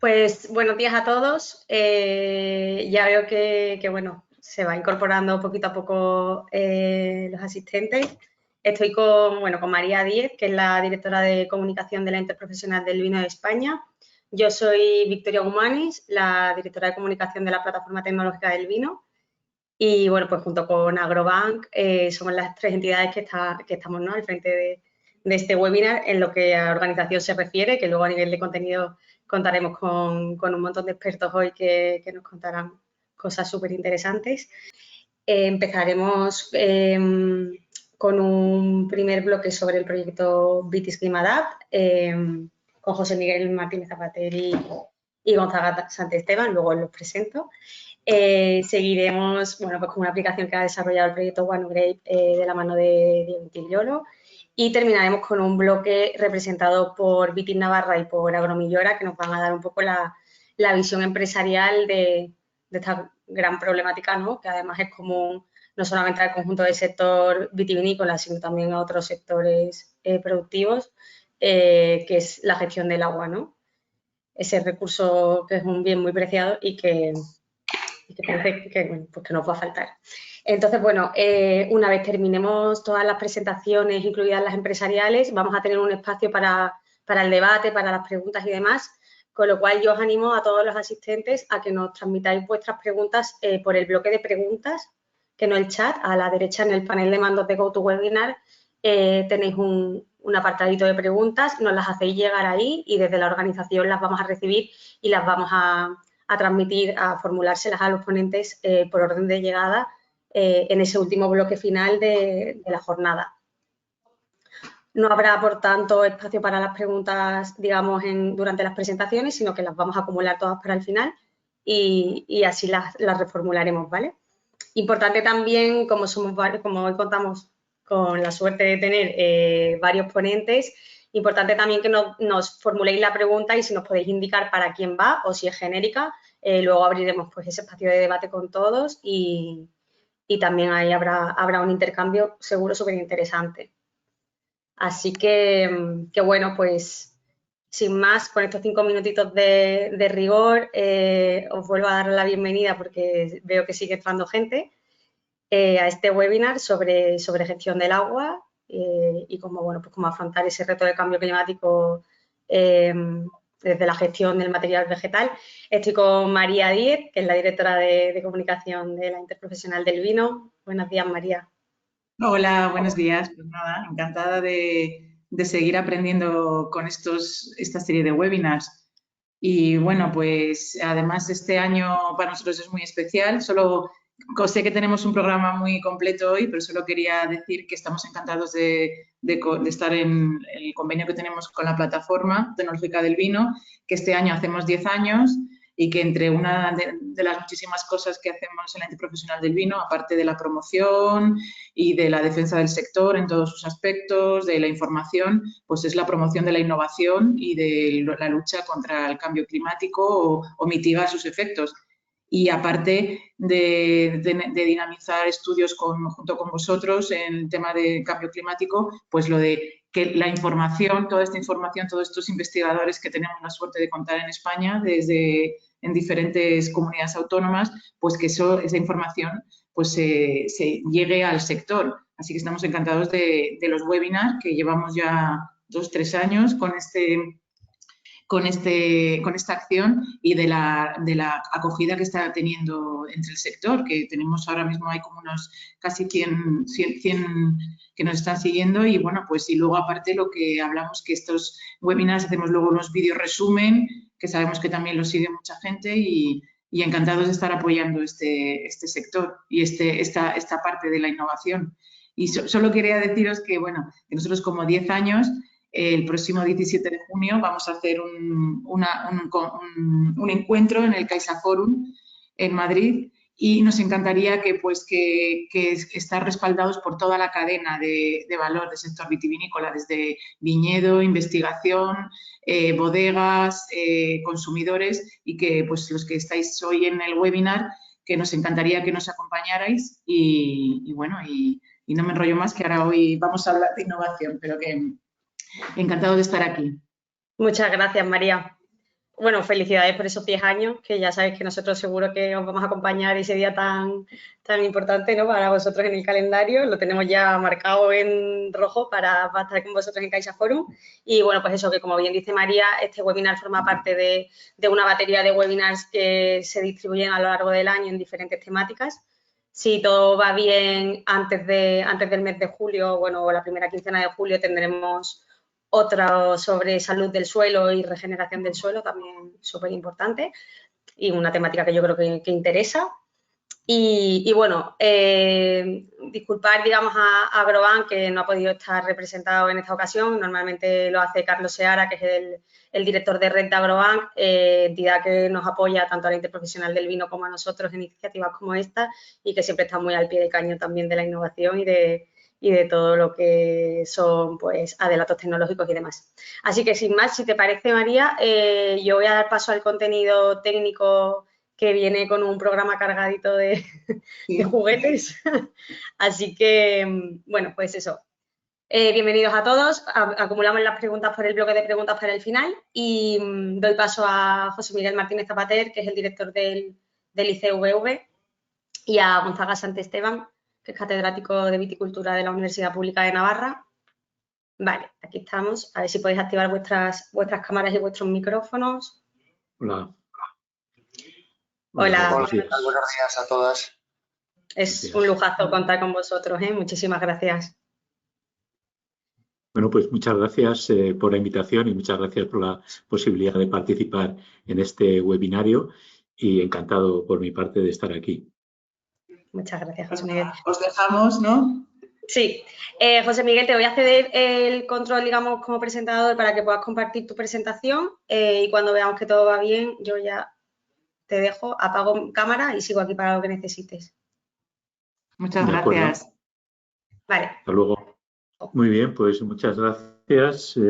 Pues buenos días a todos. Ya veo que, bueno, se va incorporando poquito a poco los asistentes. Estoy con María Díez, que es la directora de comunicación de la Interprofesional del Vino de España. Yo soy Victoria Humanis, la directora de comunicación de la Plataforma Tecnológica del Vino. Y bueno, pues junto con Agrobank somos las tres entidades que estamos, ¿no?, al frente de este webinar en lo que a organización se refiere, que luego a nivel de contenido contaremos con un montón de expertos hoy que nos contarán cosas súper interesantes. Empezaremos con un primer bloque sobre el proyecto Vitis Climadap con José Miguel Martínez Zapater y Gonzaga Santesteban, luego los presento. Seguiremos, bueno, pues con una aplicación que ha desarrollado el proyecto One Grape de la mano de Diego Tiliolo, y terminaremos con un bloque representado por Vitis Navarra y por Agromillora, que nos van a dar un poco la visión empresarial de esta gran problemática, ¿no?, que además es común no solamente al conjunto del sector vitivinícola, sino también a otros sectores productivos, que es la gestión del agua, ¿no? Ese recurso que es un bien muy preciado y que parece que, bueno, pues que nos va a faltar. Entonces, bueno, una vez terminemos todas las presentaciones, incluidas las empresariales, vamos a tener un espacio para el debate, para las preguntas y demás, con lo cual yo os animo a todos los asistentes a que nos transmitáis vuestras preguntas por el bloque de preguntas, que no el chat. A la derecha en el panel de mandos de GoToWebinar tenéis un apartadito de preguntas, nos las hacéis llegar ahí y desde la organización las vamos a recibir y las vamos a transmitir, a formulárselas a los ponentes por orden de llegada en ese último bloque final de la jornada. No habrá, por tanto, espacio para las preguntas, digamos, durante las presentaciones, sino que las vamos a acumular todas para el final y así las reformularemos, ¿vale? Importante también, como hoy contamos con la suerte de tener varios ponentes, importante también que nos formuléis la pregunta y si nos podéis indicar para quién va o si es genérica, luego abriremos pues ese espacio de debate con todos y también ahí habrá un intercambio seguro súper interesante. Así que bueno, pues sin más, con estos 5 minutitos de rigor, os vuelvo a dar la bienvenida porque veo que sigue entrando gente a este webinar sobre gestión del agua y cómo, bueno, pues cómo afrontar ese reto de cambio climático desde la gestión del material vegetal. Estoy con María Díez, que es la directora de comunicación de la Interprofesional del Vino. Buenos días, María. Hola, buenos días. Pues nada, encantada de seguir aprendiendo con esta serie de webinars. Y bueno, pues además este año para nosotros es muy especial. Sé que tenemos un programa muy completo hoy, pero solo quería decir que estamos encantados de estar en el convenio que tenemos con la Plataforma Tecnológica del Vino, que este año hacemos 10 años y que entre una de las muchísimas cosas que hacemos en la Interprofesional del Vino, aparte de la promoción y de la defensa del sector en todos sus aspectos, de la información, pues es la promoción de la innovación y de la lucha contra el cambio climático o mitigar sus efectos. Y aparte de dinamizar estudios junto con vosotros en el tema de cambio climático, pues lo de que la información, toda esta información, todos estos investigadores que tenemos la suerte de contar en España en diferentes comunidades autónomas, pues que esa información pues se llegue al sector. Así que estamos encantados de los webinars que llevamos ya 2-3 años con esta acción y de la acogida que está teniendo entre el sector, que tenemos ahora mismo, hay como unos casi 100 que nos están siguiendo y bueno, pues y luego aparte lo que hablamos, que estos webinars hacemos luego unos vídeos resumen, que sabemos que también los sigue mucha gente y encantados de estar apoyando este sector y esta parte de la innovación. Y solo quería deciros que, bueno, que nosotros como 10 años, el próximo 17 de junio vamos a hacer un encuentro en el CaixaForum en Madrid y nos encantaría que estar respaldados por toda la cadena de valor del sector vitivinícola, desde viñedo, investigación, bodegas, consumidores y que pues los que estáis hoy en el webinar, que nos encantaría que nos acompañarais y bueno, y no me enrollo más, que ahora hoy vamos a hablar de innovación, pero que encantado de estar aquí. Muchas gracias, María. bueno, felicidades por esos 10 años, que ya sabéis que nosotros seguro que os vamos a acompañar ese día tan importante, ¿no?, para vosotros en el calendario. Lo tenemos ya marcado en rojo para estar con vosotros en Caixa Forum. Y bueno, pues eso, que como bien dice María, este webinar forma parte de una batería de webinars que se distribuyen a lo largo del año en diferentes temáticas. Si todo va bien, antes del mes de julio, bueno, la primera quincena de julio, tendremos otro sobre salud del suelo y regeneración del suelo, también súper importante, y una temática que yo creo que interesa. Y bueno, disculpar, digamos, a Agrobank, que no ha podido estar representado en esta ocasión. Normalmente lo hace Carlos Seara, que es el director de red de Agrobank, entidad que nos apoya tanto a la Interprofesional del Vino como a nosotros en iniciativas como esta, y que siempre está muy al pie del cañón también de la innovación y de todo lo que son, pues, adelantos tecnológicos y demás. Así que, sin más, si te parece, María, yo voy a dar paso al contenido técnico, que viene con un programa cargadito de juguetes. Así que, bueno, pues eso. Bienvenidos a todos. Acumulamos las preguntas por el bloque de preguntas para el final y doy paso a José Miguel Martínez Zapater, que es el director del ICVV, y a Gonzaga Santesteban, que es catedrático de Viticultura de la Universidad Pública de Navarra. Vale, aquí estamos. A ver si podéis activar vuestras cámaras y vuestros micrófonos. Hola. Hola. Buenos días a todas. Es un lujazo contar con vosotros, ¿eh? Muchísimas gracias. Bueno, pues muchas gracias por la invitación y muchas gracias por la posibilidad de participar en este webinario y encantado por mi parte de estar aquí. Muchas gracias, José Miguel. Os dejamos, ¿no? Sí. José Miguel, te voy a ceder el control, digamos, como presentador para que puedas compartir tu presentación y cuando veamos que todo va bien, yo ya te dejo, apago cámara y sigo aquí para lo que necesites. Muchas gracias. Vale. Hasta luego. Muy bien, pues muchas gracias,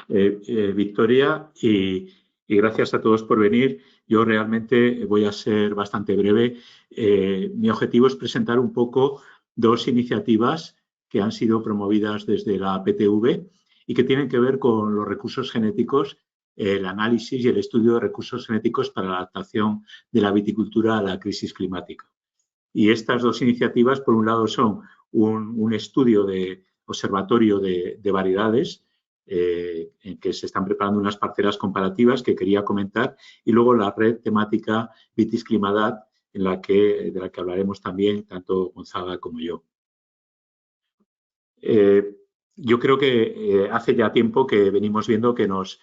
Victoria, y gracias a todos por venir. Yo realmente voy a ser bastante breve. Mi objetivo es presentar un poco dos iniciativas que han sido promovidas desde la PTV y que tienen que ver con los recursos genéticos, el análisis y el estudio de recursos genéticos para la adaptación de la viticultura a la crisis climática. Y estas dos iniciativas, por un lado, son un estudio de observatorio de variedades en que se están preparando unas parcelas comparativas que quería comentar, y luego la red temática Vitis Climadat, de la que hablaremos también tanto Gonzaga como yo. Yo creo que hace ya tiempo que venimos viendo que nos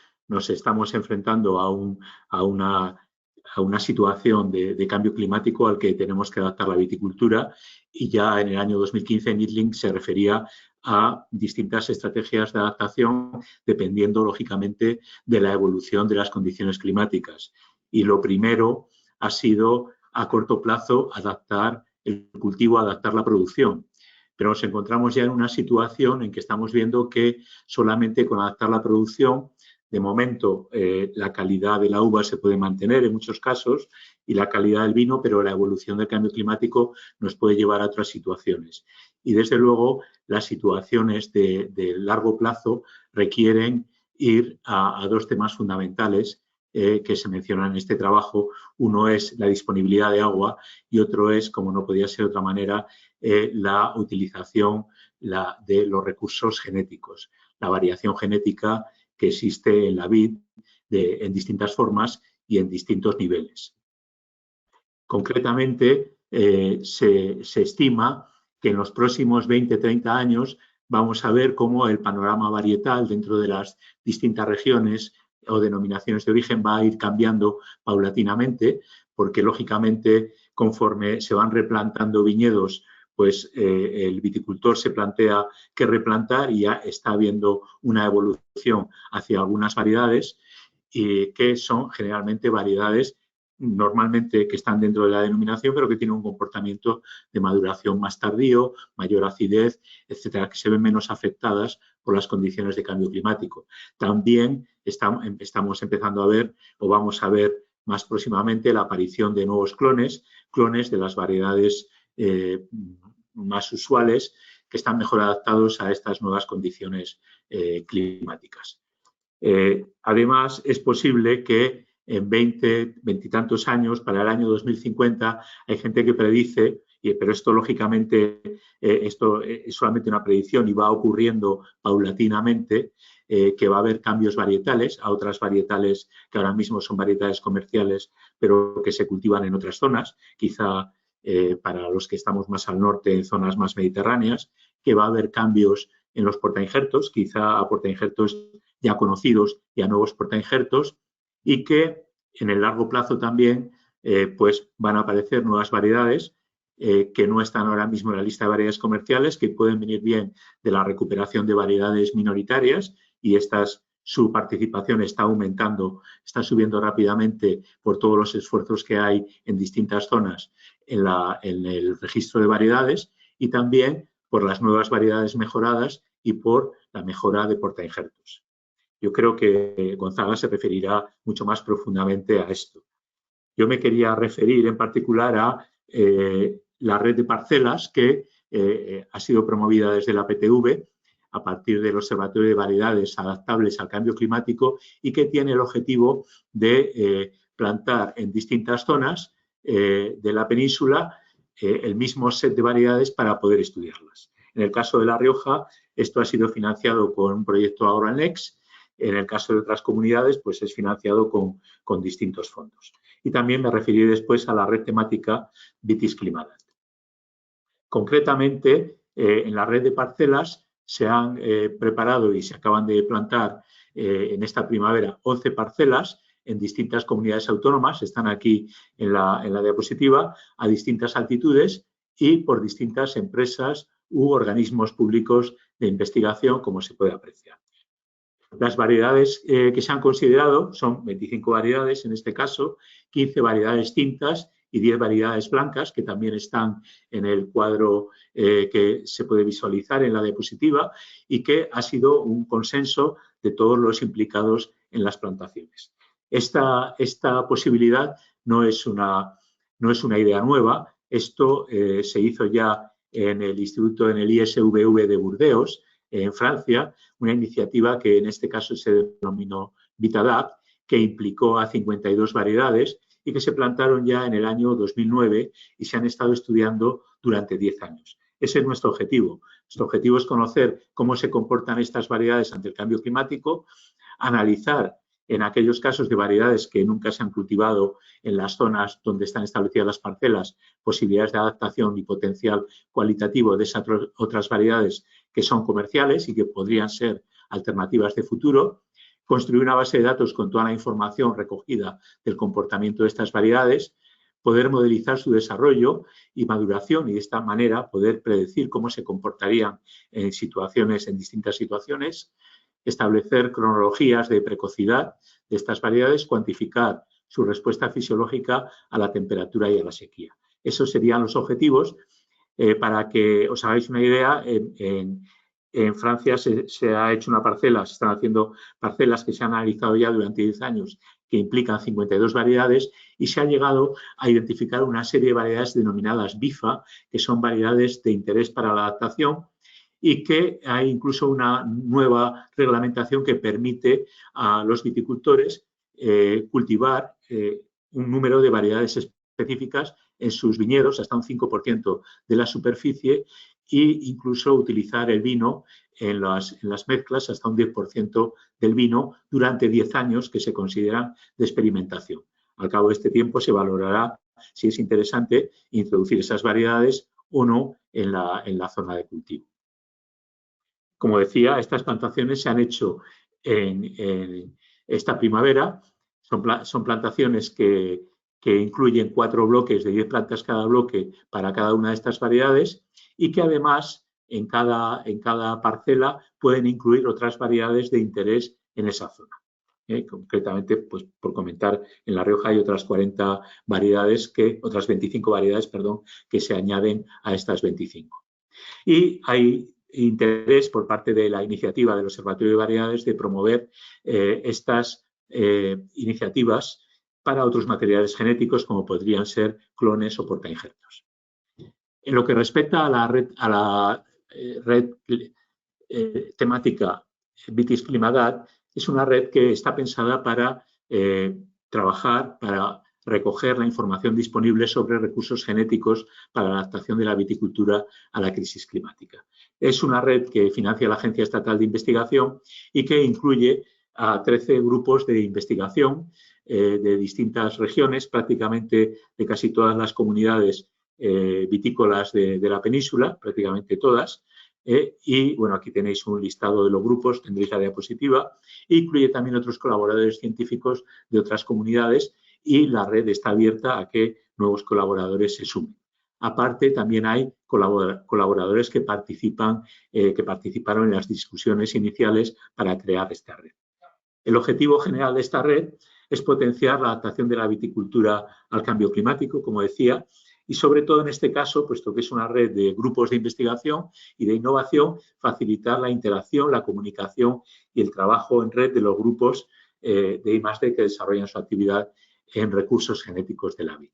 estamos enfrentando a una situación de cambio climático al que tenemos que adaptar la viticultura, y ya en el año 2015 Needling se refería a distintas estrategias de adaptación dependiendo, lógicamente, de la evolución de las condiciones climáticas. Y lo primero ha sido, a corto plazo, adaptar el cultivo, adaptar la producción. Pero nos encontramos ya en una situación en que estamos viendo que solamente con adaptar la producción, de momento, la calidad de la uva se puede mantener en muchos casos y la calidad del vino, pero la evolución del cambio climático nos puede llevar a otras situaciones. Y, desde luego, las situaciones de largo plazo requieren ir a dos temas fundamentales que se mencionan en este trabajo. Uno es la disponibilidad de agua y otro es, como no podía ser de otra manera, la utilización de los recursos genéticos, la variación genética que existe en la vid en distintas formas y en distintos niveles. Concretamente, se estima que en los próximos 20-30 años vamos a ver cómo el panorama varietal dentro de las distintas regiones o denominaciones de origen va a ir cambiando paulatinamente, porque, lógicamente, conforme se van replantando viñedos, pues el viticultor se plantea qué replantar y ya está habiendo una evolución hacia algunas variedades que son generalmente variedades normalmente que están dentro de la denominación, pero que tienen un comportamiento de maduración más tardío, mayor acidez, etcétera, que se ven menos afectadas por las condiciones de cambio climático. También estamos empezando a ver, o vamos a ver más próximamente, la aparición de nuevos clones de las variedades más usuales, que están mejor adaptados a estas nuevas condiciones climáticas. Además, es posible que en 20 y tantos años, para el año 2050, hay gente que predice, pero esto lógicamente esto es solamente una predicción y va ocurriendo paulatinamente, que va a haber cambios varietales a otras varietales que ahora mismo son varietales comerciales, pero que se cultivan en otras zonas, quizá para los que estamos más al norte, en zonas más mediterráneas, que va a haber cambios en los portainjertos, quizá a portainjertos ya conocidos y a nuevos portainjertos, y que en el largo plazo también pues van a aparecer nuevas variedades que no están ahora mismo en la lista de variedades comerciales, que pueden venir bien de la recuperación de variedades minoritarias, y su participación está aumentando, está subiendo rápidamente por todos los esfuerzos que hay en distintas zonas en el registro de variedades, y también por las nuevas variedades mejoradas y por la mejora de portainjertos. Yo creo que Gonzaga se referirá mucho más profundamente a esto. Yo me quería referir en particular a la red de parcelas que ha sido promovida desde la PTV a partir del Observatorio de Variedades Adaptables al Cambio Climático, y que tiene el objetivo de plantar en distintas zonas de la península el mismo set de variedades para poder estudiarlas. En el caso de La Rioja, esto ha sido financiado con un proyecto AgroAnex. En el caso de otras comunidades, pues es financiado con distintos fondos. Y también me referiré después a la red temática Vitis Climadat. Concretamente, en la red de parcelas se han preparado y se acaban de plantar en esta primavera 11 parcelas en distintas comunidades autónomas, están aquí en la diapositiva, a distintas altitudes y por distintas empresas u organismos públicos de investigación, como se puede apreciar. Las variedades que se han considerado son 25 variedades en este caso, 15 variedades tintas y 10 variedades blancas, que también están en el cuadro que se puede visualizar en la diapositiva, y que ha sido un consenso de todos los implicados en las plantaciones. Esta posibilidad no es una idea nueva. Esto se hizo ya en el ISVV de Burdeos, en Francia, una iniciativa que en este caso se denominó VitaDAP, que implicó a 52 variedades y que se plantaron ya en el año 2009 y se han estado estudiando durante 10 años. Ese es nuestro objetivo. Nuestro objetivo es conocer cómo se comportan estas variedades ante el cambio climático, analizar en aquellos casos de variedades que nunca se han cultivado en las zonas donde están establecidas las parcelas, posibilidades de adaptación y potencial cualitativo de esas otras variedades que son comerciales y que podrían ser alternativas de futuro, construir una base de datos con toda la información recogida del comportamiento de estas variedades, poder modelizar su desarrollo y maduración y de esta manera poder predecir cómo se comportarían en distintas situaciones, establecer cronologías de precocidad de estas variedades, cuantificar su respuesta fisiológica a la temperatura y a la sequía. Esos serían los objetivos. Para que os hagáis una idea, en Francia se ha hecho una parcela, se están haciendo parcelas que se han analizado ya durante 10 años, que implican 52 variedades, y se ha llegado a identificar una serie de variedades denominadas BIFA, que son variedades de interés para la adaptación, y que hay incluso una nueva reglamentación que permite a los viticultores cultivar un número de variedades específicas en sus viñedos, hasta un 5% de la superficie, e incluso utilizar el vino en las mezclas, hasta un 10% del vino durante 10 años que se consideran de experimentación. Al cabo de este tiempo se valorará si es interesante introducir esas variedades o no en la zona de cultivo. Como decía, estas plantaciones se han hecho en esta primavera. Son plantaciones que incluyen 4 bloques de 10 plantas cada bloque para cada una de estas variedades, y que además en cada parcela pueden incluir otras variedades de interés en esa zona. Concretamente, pues por comentar, en La Rioja hay otras 40 variedades, otras 25 variedades, perdón, que se añaden a estas 25. Y hay interés por parte de la iniciativa del Observatorio de Variedades de promover estas iniciativas para otros materiales genéticos, como podrían ser clones o portainjertos. En lo que respecta a la red temática Vitis Climadat, es una red que está pensada para trabajar para recoger la información disponible sobre recursos genéticos para la adaptación de la viticultura a la crisis climática. Es una red que financia la Agencia Estatal de Investigación y que incluye a 13 grupos de investigación de distintas regiones, prácticamente de casi todas las comunidades vitícolas de la península, prácticamente todas. Y bueno, aquí tenéis un listado de los grupos, tendréis la diapositiva. Incluye también otros colaboradores científicos de otras comunidades y la red está abierta a que nuevos colaboradores se sumen. Aparte, también hay colaboradores que participaron en las discusiones iniciales para crear esta red. El objetivo general de esta red es potenciar la adaptación de la viticultura al cambio climático, como decía, y sobre todo en este caso, puesto que es una red de grupos de investigación y de innovación, facilitar la interacción, la comunicación y el trabajo en red de los grupos de I+D que desarrollan su actividad en recursos genéticos de la vid.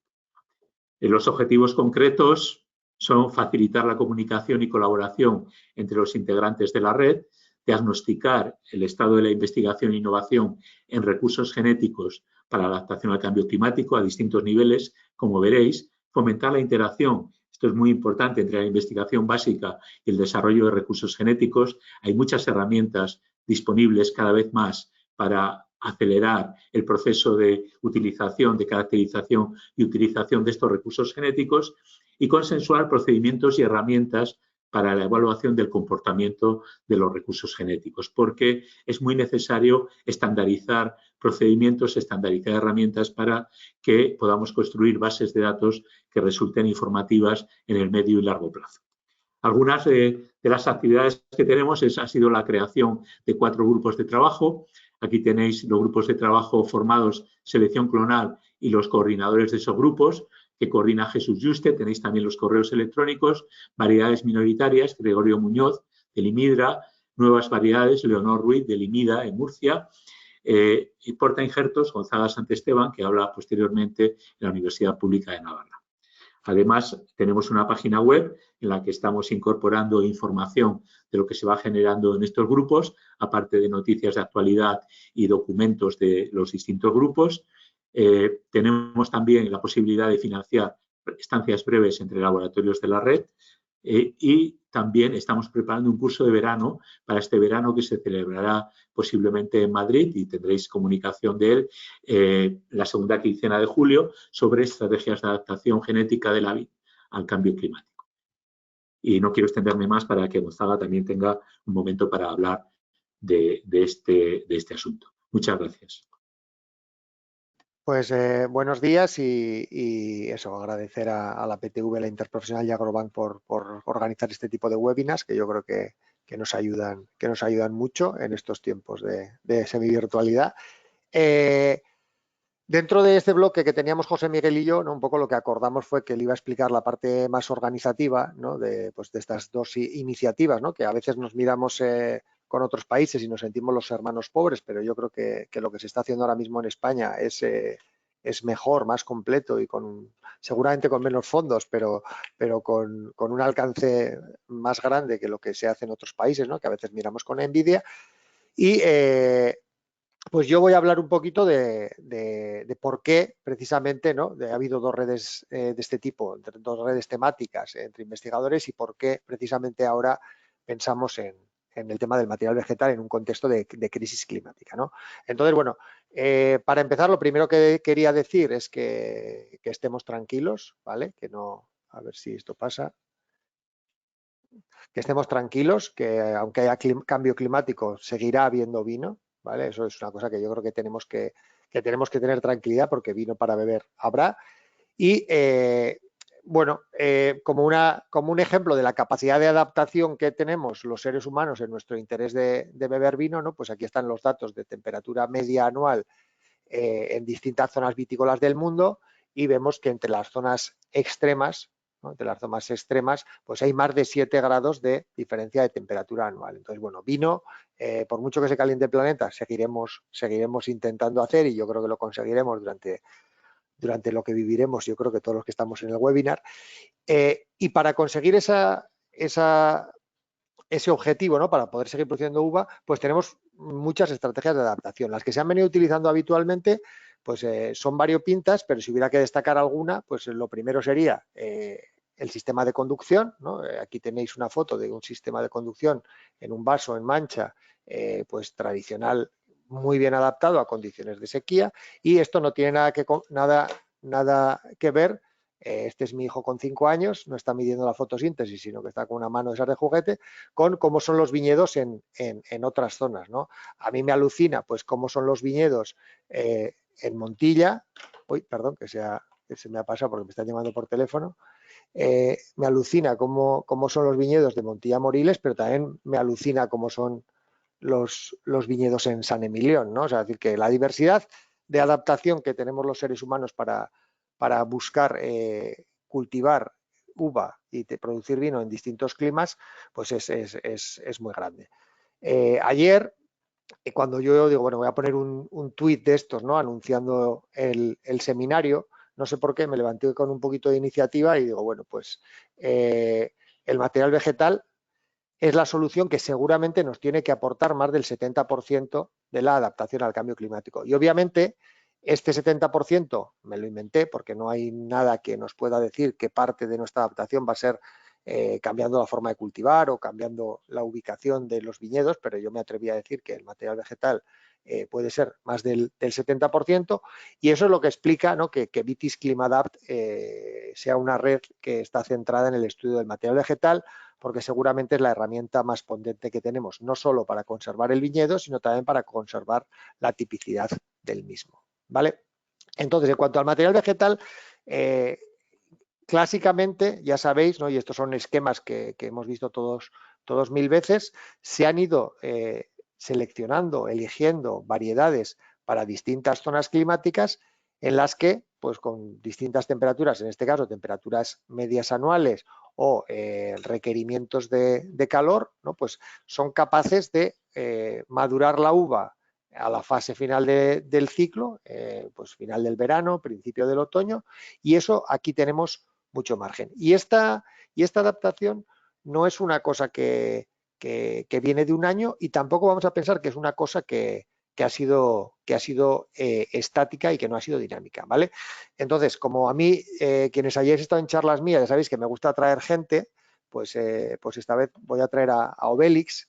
Los objetivos concretos son facilitar la comunicación y colaboración entre los integrantes de la red, diagnosticar el estado de la investigación e innovación en recursos genéticos para la adaptación al cambio climático a distintos niveles, como veréis, fomentar la interacción, esto es muy importante, entre la investigación básica y el desarrollo de recursos genéticos. Hay muchas herramientas disponibles cada vez más para acelerar el proceso de utilización, de caracterización y utilización de estos recursos genéticos y consensuar procedimientos y herramientas para la evaluación del comportamiento de los recursos genéticos, porque es muy necesario estandarizar procedimientos, estandarizar herramientas para que podamos construir bases de datos que resulten informativas en el medio y largo plazo. Algunas de las actividades que tenemos ha sido la creación de 4 grupos de trabajo. Aquí tenéis los grupos de trabajo formados, selección clonal y los coordinadores de esos grupos, que coordina Jesús Yuste. Tenéis también los correos electrónicos, variedades minoritarias, Gregorio Muñoz, de Limidra, nuevas variedades, Leonor Ruiz, de Limida, en Murcia, y porta injertos, Gonzaga Santesteban, que habla posteriormente en la Universidad Pública de Navarra. Además, tenemos una página web en la que estamos incorporando información de lo que se va generando en estos grupos, aparte de noticias de actualidad y documentos de los distintos grupos. Tenemos también la posibilidad de financiar estancias breves entre laboratorios de la red y también estamos preparando un curso de verano para este verano que se celebrará posiblemente en Madrid y tendréis comunicación de él la segunda quincena de julio sobre estrategias de adaptación genética de la vid al cambio climático. Y no quiero extenderme más para que Gonzaga también tenga un momento para hablar de este asunto. Muchas gracias. Pues buenos días y eso, agradecer a la PTV, la Interprofesional y Agrobank por organizar este tipo de webinars que yo creo que nos ayudan mucho en estos tiempos de semivirtualidad. Dentro de este bloque que teníamos José Miguel y yo, ¿no? Un poco lo que acordamos fue que él iba a explicar la parte más organizativa, ¿no? de estas 2 iniciativas, ¿no? Que a veces nos miramos con otros países y nos sentimos los hermanos pobres, pero yo creo que lo que se está haciendo ahora mismo en España es mejor, más completo y seguramente con menos fondos, pero con un alcance más grande que lo que se hace en otros países, ¿no? Que a veces miramos con envidia. Y pues yo voy a hablar un poquito de por qué precisamente, ¿no? Ha habido 2 redes de este tipo, 2 redes temáticas entre investigadores y por qué precisamente ahora pensamos en el tema del material vegetal en un contexto de crisis climática, ¿no? Entonces, bueno, para empezar, lo primero que quería decir es que estemos tranquilos, ¿vale? Que no, a ver si esto pasa. Que estemos tranquilos, que aunque haya cambio climático, seguirá habiendo vino, ¿vale? Eso es una cosa que yo creo que tenemos que tener tranquilidad porque vino para beber habrá. Y bueno, como un ejemplo de la capacidad de adaptación que tenemos los seres humanos en nuestro interés de beber vino, ¿no? Pues aquí están los datos de temperatura media anual en distintas zonas vitícolas del mundo y vemos que entre las zonas extremas, ¿no? Entre las zonas extremas, pues hay más de 7 grados de diferencia de temperatura anual. Entonces, bueno, vino, por mucho que se caliente el planeta, seguiremos intentando hacer y yo creo que lo conseguiremos durante lo que viviremos, yo creo que todos los que estamos en el webinar. Y para conseguir ese objetivo, ¿no? Para poder seguir produciendo uva, pues tenemos muchas estrategias de adaptación. Las que se han venido utilizando habitualmente, pues son variopintas, pero si hubiera que destacar alguna, pues lo primero sería el sistema de conducción, ¿no? Aquí tenéis una foto de un sistema de conducción en un vaso en mancha, pues tradicional, muy bien adaptado a condiciones de sequía, y esto no tiene nada que ver. Este es mi hijo con 5 años, no está midiendo la fotosíntesis, sino que está con una mano de esas de juguete, con cómo son los viñedos en otras zonas, ¿no? A mí me alucina, pues, cómo son los viñedos en Montilla. Uy, perdón, que se me ha pasado porque me están llamando por teléfono. Me alucina cómo son los viñedos de Montilla Moriles, pero también me alucina cómo son los viñedos en San Emilión, ¿no? O sea, es decir, que la diversidad de adaptación que tenemos los seres humanos para buscar cultivar uva y producir vino en distintos climas, pues es muy grande. Ayer, cuando yo digo, bueno, voy a poner un tuit de estos, ¿no? Anunciando el seminario, no sé por qué, me levanté con un poquito de iniciativa y digo, bueno, pues el material vegetal es la solución que seguramente nos tiene que aportar más del 70% de la adaptación al cambio climático. Y obviamente este 70% me lo inventé porque no hay nada que nos pueda decir qué parte de nuestra adaptación va a ser cambiando la forma de cultivar o cambiando la ubicación de los viñedos, pero yo me atreví a decir que el material vegetal puede ser más del 70%, y eso es lo que explica, ¿no?, que Vitis Climadapt sea una red que está centrada en el estudio del material vegetal, porque seguramente es la herramienta más potente que tenemos, no solo para conservar el viñedo, sino también para conservar la tipicidad del mismo, ¿vale? Entonces, en cuanto al material vegetal, clásicamente, ya sabéis, ¿no?, y estos son esquemas que hemos visto todos 1000 veces, se han ido seleccionando, eligiendo variedades para distintas zonas climáticas en las que, pues con distintas temperaturas, en este caso temperaturas medias anuales o requerimientos de calor, ¿no?, pues son capaces de madurar la uva a la fase final del ciclo, pues final del verano, principio del otoño, y eso aquí tenemos mucho margen. Y esta adaptación no es una cosa que viene de un año, y tampoco vamos a pensar que es una cosa que ha sido estática y que no ha sido dinámica, ¿vale? Entonces, como a mí, quienes hayáis estado en charlas mías, ya sabéis que me gusta traer gente, pues esta vez voy a traer a Obélix,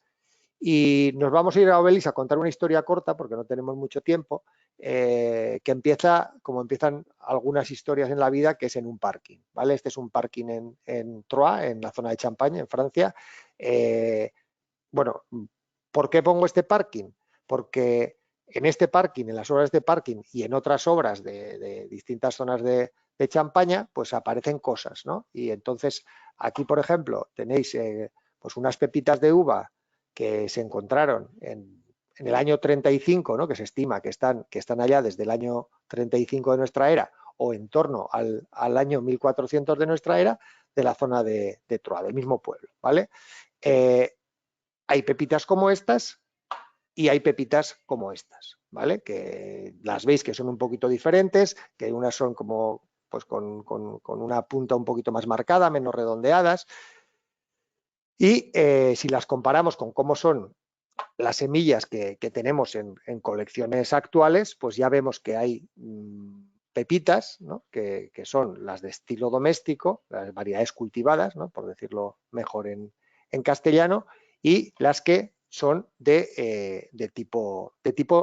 y nos vamos a ir a Obélix a contar una historia corta, porque no tenemos mucho tiempo, que empieza como empiezan algunas historias en la vida, que es en un parking, ¿vale? Este es un parking en Troyes, en la zona de Champaña, en Francia. Bueno, ¿por qué pongo este parking? Porque en este parking, en las obras de parking y en otras obras de distintas zonas de Champaña, pues aparecen cosas, ¿no? Y entonces aquí, por ejemplo, tenéis pues unas pepitas de uva que se encontraron en el año 35, ¿no?, que se estima que están allá desde el año 35 de nuestra era, o en torno al año 1400 de nuestra era, de la zona de Troyes, del mismo pueblo, ¿vale? Hay pepitas como estas y hay pepitas como estas, ¿vale? Que las veis que son un poquito diferentes, que unas son como pues con una punta un poquito más marcada, menos redondeadas, y si las comparamos con cómo son las semillas que tenemos en colecciones actuales, pues ya vemos que hay pepitas, ¿no?, que son las de estilo doméstico, las variedades cultivadas, ¿no?, por decirlo mejor en castellano, y las que son de tipo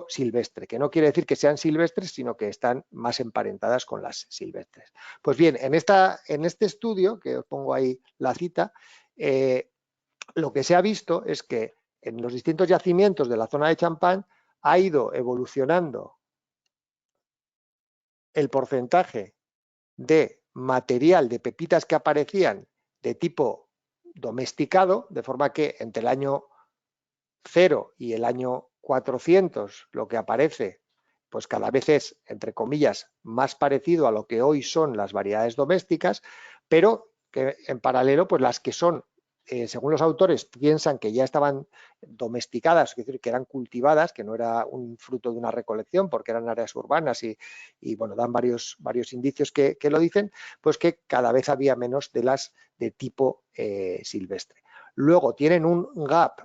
silvestre, que no quiere decir que sean silvestres, sino que están más emparentadas con las silvestres. Pues bien, en este estudio, que os pongo ahí la cita, lo que se ha visto es que en los distintos yacimientos de la zona de Champagne ha ido evolucionando el porcentaje de material de pepitas que aparecían de tipo domesticado, de forma que entre el año 0 y el año 400 lo que aparece pues cada vez es, entre comillas, más parecido a lo que hoy son las variedades domésticas, pero que en paralelo pues las que son, según los autores, piensan que ya estaban domesticadas, es decir, que eran cultivadas, que no era un fruto de una recolección porque eran áreas urbanas y bueno, dan varios indicios que lo dicen, pues que cada vez había menos de las de tipo silvestre. Luego tienen un gap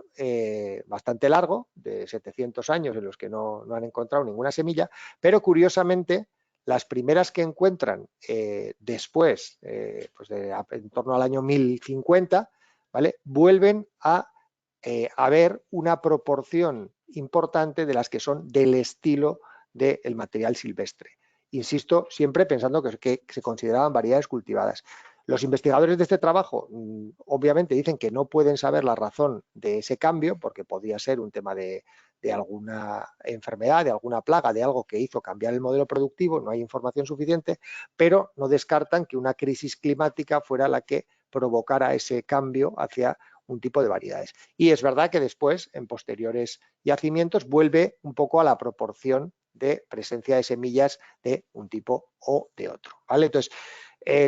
bastante largo, de 700 años, en los que no han encontrado ninguna semilla, pero curiosamente las primeras que encuentran después, pues en torno al año 1050, ¿vale? Vuelven a haber una proporción importante de las que son del estilo del material silvestre. Insisto, siempre pensando que se consideraban variedades cultivadas. Los investigadores de este trabajo obviamente dicen que no pueden saber la razón de ese cambio, porque podría ser un tema de alguna enfermedad, de alguna plaga, de algo que hizo cambiar el modelo productivo, no hay información suficiente, pero no descartan que una crisis climática fuera la que provocara ese cambio hacia un tipo de variedades. Y es verdad que después, en posteriores yacimientos, vuelve un poco a la proporción de presencia de semillas de un tipo o de otro, ¿vale? Entonces,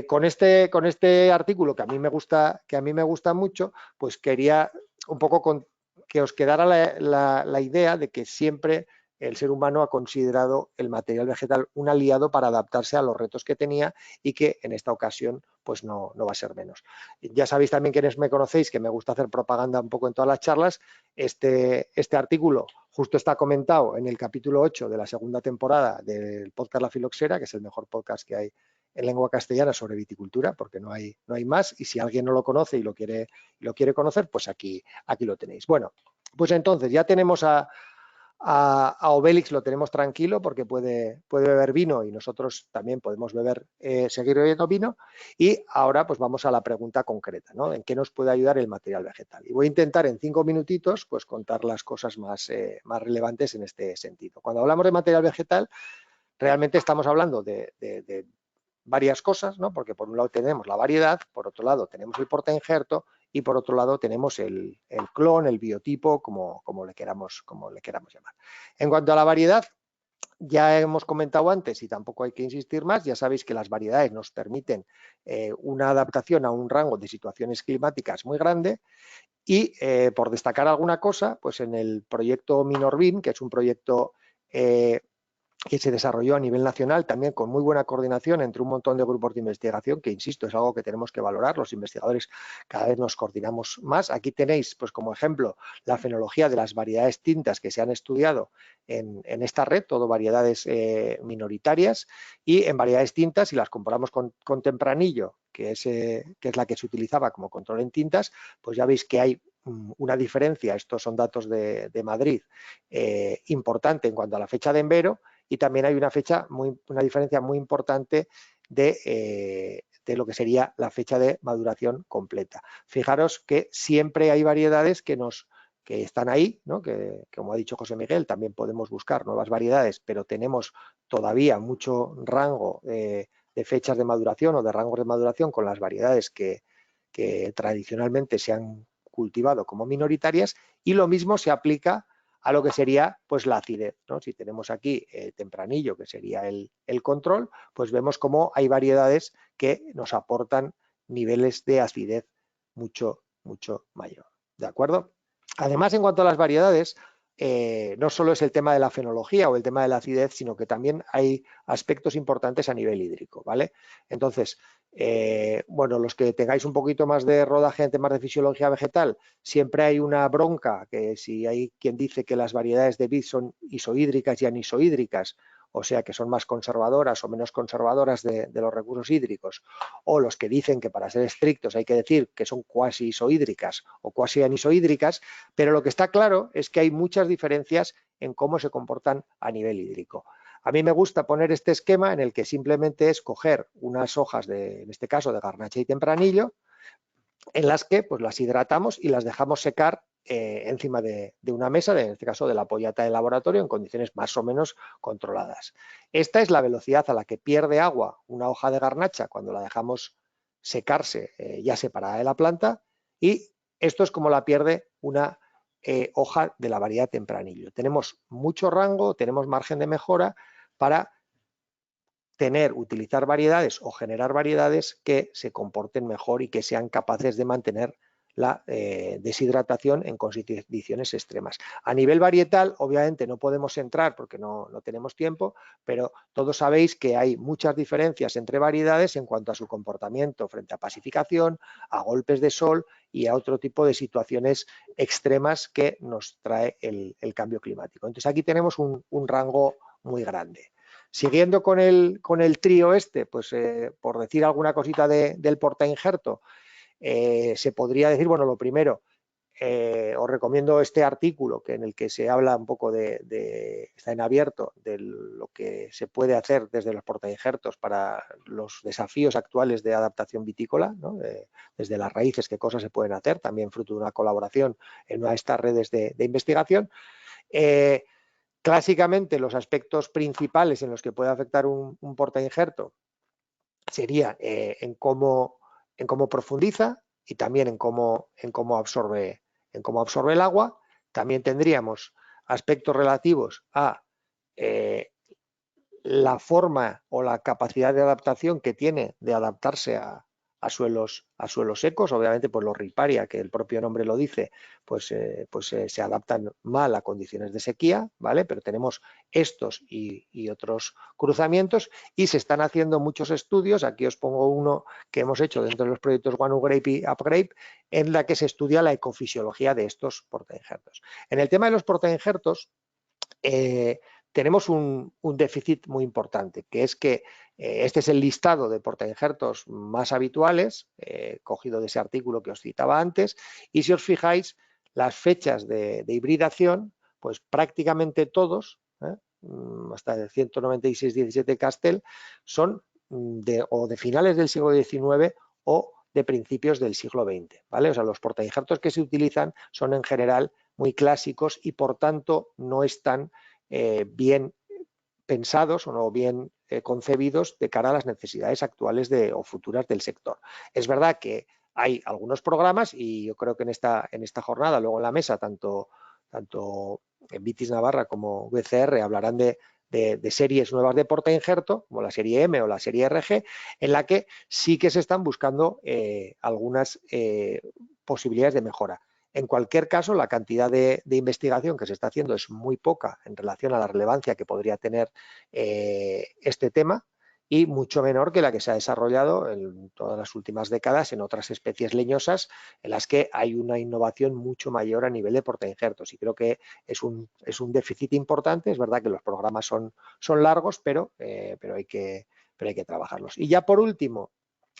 con este artículo que a mí me gusta mucho, pues quería un poco que os quedara la idea de que siempre el ser humano ha considerado el material vegetal un aliado para adaptarse a los retos que tenía y que en esta ocasión pues no va a ser menos. Ya sabéis también, quienes me conocéis, que me gusta hacer propaganda un poco en todas las charlas. Este artículo justo está comentado en el capítulo 8 de la segunda temporada del podcast La Filoxera, que es el mejor podcast que hay en lengua castellana sobre viticultura, porque no hay más, y si alguien no lo conoce y lo quiere conocer, pues aquí lo tenéis. Bueno, pues entonces ya tenemos a Obélix, lo tenemos tranquilo porque puede beber vino y nosotros también podemos seguir bebiendo vino. Y ahora pues vamos a la pregunta concreta, ¿no? ¿En qué nos puede ayudar el material vegetal? Y voy a intentar en 5 minutitos pues contar las cosas más relevantes en este sentido. Cuando hablamos de material vegetal, realmente estamos hablando de varias cosas, ¿no? Porque por un lado tenemos la variedad, por otro lado tenemos el portainjerto y por otro lado tenemos el clon, el biotipo, como le queramos llamar. En cuanto a la variedad, ya hemos comentado antes y tampoco hay que insistir más, ya sabéis que las variedades nos permiten una adaptación a un rango de situaciones climáticas muy grande. Y por destacar alguna cosa, pues en el proyecto Minorbin, que es un proyecto que se desarrolló a nivel nacional, también con muy buena coordinación entre un montón de grupos de investigación, que insisto, es algo que tenemos que valorar. Los investigadores cada vez nos coordinamos más. Aquí tenéis, pues como ejemplo, la fenología de las variedades tintas que se han estudiado en esta red, todo variedades minoritarias, y en variedades tintas, si las comparamos con Tempranillo, que es la que se utilizaba como control en tintas, pues ya veis que hay una diferencia, estos son datos de Madrid, importante en cuanto a la fecha de envero, y también hay una diferencia muy importante de lo que sería la fecha de maduración completa. Fijaros que siempre hay variedades que están ahí, ¿no? Que como ha dicho José Miguel, también podemos buscar nuevas variedades, pero tenemos todavía mucho rango de fechas de maduración o de rangos de maduración con las variedades que tradicionalmente se han cultivado como minoritarias, y lo mismo se aplica a lo que sería pues la acidez, ¿no? Si tenemos aquí Tempranillo, que sería el control, pues vemos cómo hay variedades que nos aportan niveles de acidez mucho mayor, ¿de acuerdo? Además, en cuanto a las variedades, no solo es el tema de la fenología o el tema de la acidez, sino que también hay aspectos importantes a nivel hídrico, ¿vale? Entonces, bueno, los que tengáis un poquito más de rodaje en temas de fisiología vegetal, siempre hay una bronca, que si hay quien dice que las variedades de vid son isohídricas y anisohídricas, o sea que son más conservadoras o menos conservadoras de los recursos hídricos, o los que dicen que para ser estrictos hay que decir que son cuasi isohídricas o cuasi anisohídricas, pero lo que está claro es que hay muchas diferencias en cómo se comportan a nivel hídrico. A mí me gusta poner este esquema en el que simplemente es coger unas hojas, en este caso de garnacha y tempranillo, en las que pues las hidratamos y las dejamos secar encima de una mesa, en este caso de la pollata de laboratorio, en condiciones más o menos controladas. Esta es la velocidad a la que pierde agua una hoja de garnacha cuando la dejamos secarse ya separada de la planta, y esto es como la pierde una hoja de la variedad tempranillo. Tenemos mucho rango, tenemos margen de mejora para utilizar variedades o generar variedades que se comporten mejor y que sean capaces de mantener la deshidratación en condiciones extremas. A nivel varietal, obviamente no podemos entrar porque no tenemos tiempo, pero todos sabéis que hay muchas diferencias entre variedades en cuanto a su comportamiento frente a pacificación, a golpes de sol y a otro tipo de situaciones extremas que nos trae el cambio climático. Entonces aquí tenemos un rango muy grande. Siguiendo con el trío pues por decir alguna cosita del portainjerto, se podría decir, bueno, lo primero, os recomiendo este artículo en el que se habla un poco está en abierto, de lo que se puede hacer desde los portainjertos para los desafíos actuales de adaptación vitícola, ¿no? Desde las raíces, qué cosas se pueden hacer, también fruto de una colaboración en una de estas redes de investigación. Clásicamente, los aspectos principales en los que puede afectar un portainjerto sería en cómo profundiza y también en cómo absorbe el agua. También tendríamos aspectos relativos a la forma o la capacidad de adaptación que tiene de adaptarse a suelos secos. Obviamente, pues los riparia, que el propio nombre lo dice, pues se adaptan mal a condiciones de sequía, ¿vale? Pero tenemos estos y otros cruzamientos y se están haciendo muchos estudios. Aquí os pongo uno que hemos hecho dentro de los proyectos OneUpGrape y UpGrape, en la que se estudia la ecofisiología de estos portainjertos. En el tema de los portainjertos, tenemos un déficit muy importante, que es que este es el listado de portainjertos más habituales, cogido de ese artículo que os citaba antes, y si os fijáis, las fechas de hibridación, pues prácticamente todos, hasta el 196-17 Castell, son o de finales del siglo XIX o de principios del siglo XX, ¿vale? O sea, los portainjertos que se utilizan son en general muy clásicos y por tanto no están bien pensados o no bien concebidos de cara a las necesidades actuales o futuras del sector. Es verdad que hay algunos programas y yo creo que en esta jornada, luego en la mesa, tanto en Vitis Navarra como VCR hablarán de series nuevas de portainjerto, como la serie M o la serie RG, en la que sí que se están buscando algunas posibilidades de mejora. En cualquier caso, la cantidad de investigación que se está haciendo es muy poca en relación a la relevancia que podría tener este tema y mucho menor que la que se ha desarrollado en todas las últimas décadas en otras especies leñosas en las que hay una innovación mucho mayor a nivel de portainjertos. Y creo que es un déficit importante. Es verdad que los programas son largos, pero hay que trabajarlos. Y ya por último,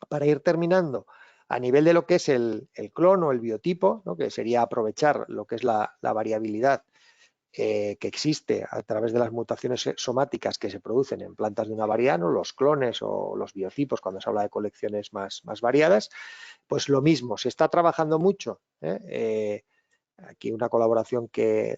para ir terminando, a nivel de lo que es el clon o el biotipo, ¿no? Que sería aprovechar lo que es la variabilidad que existe a través de las mutaciones somáticas que se producen en plantas de una variedad, ¿no? Los clones o los biotipos, cuando se habla de colecciones más variadas, pues lo mismo, se está trabajando mucho. Aquí una colaboración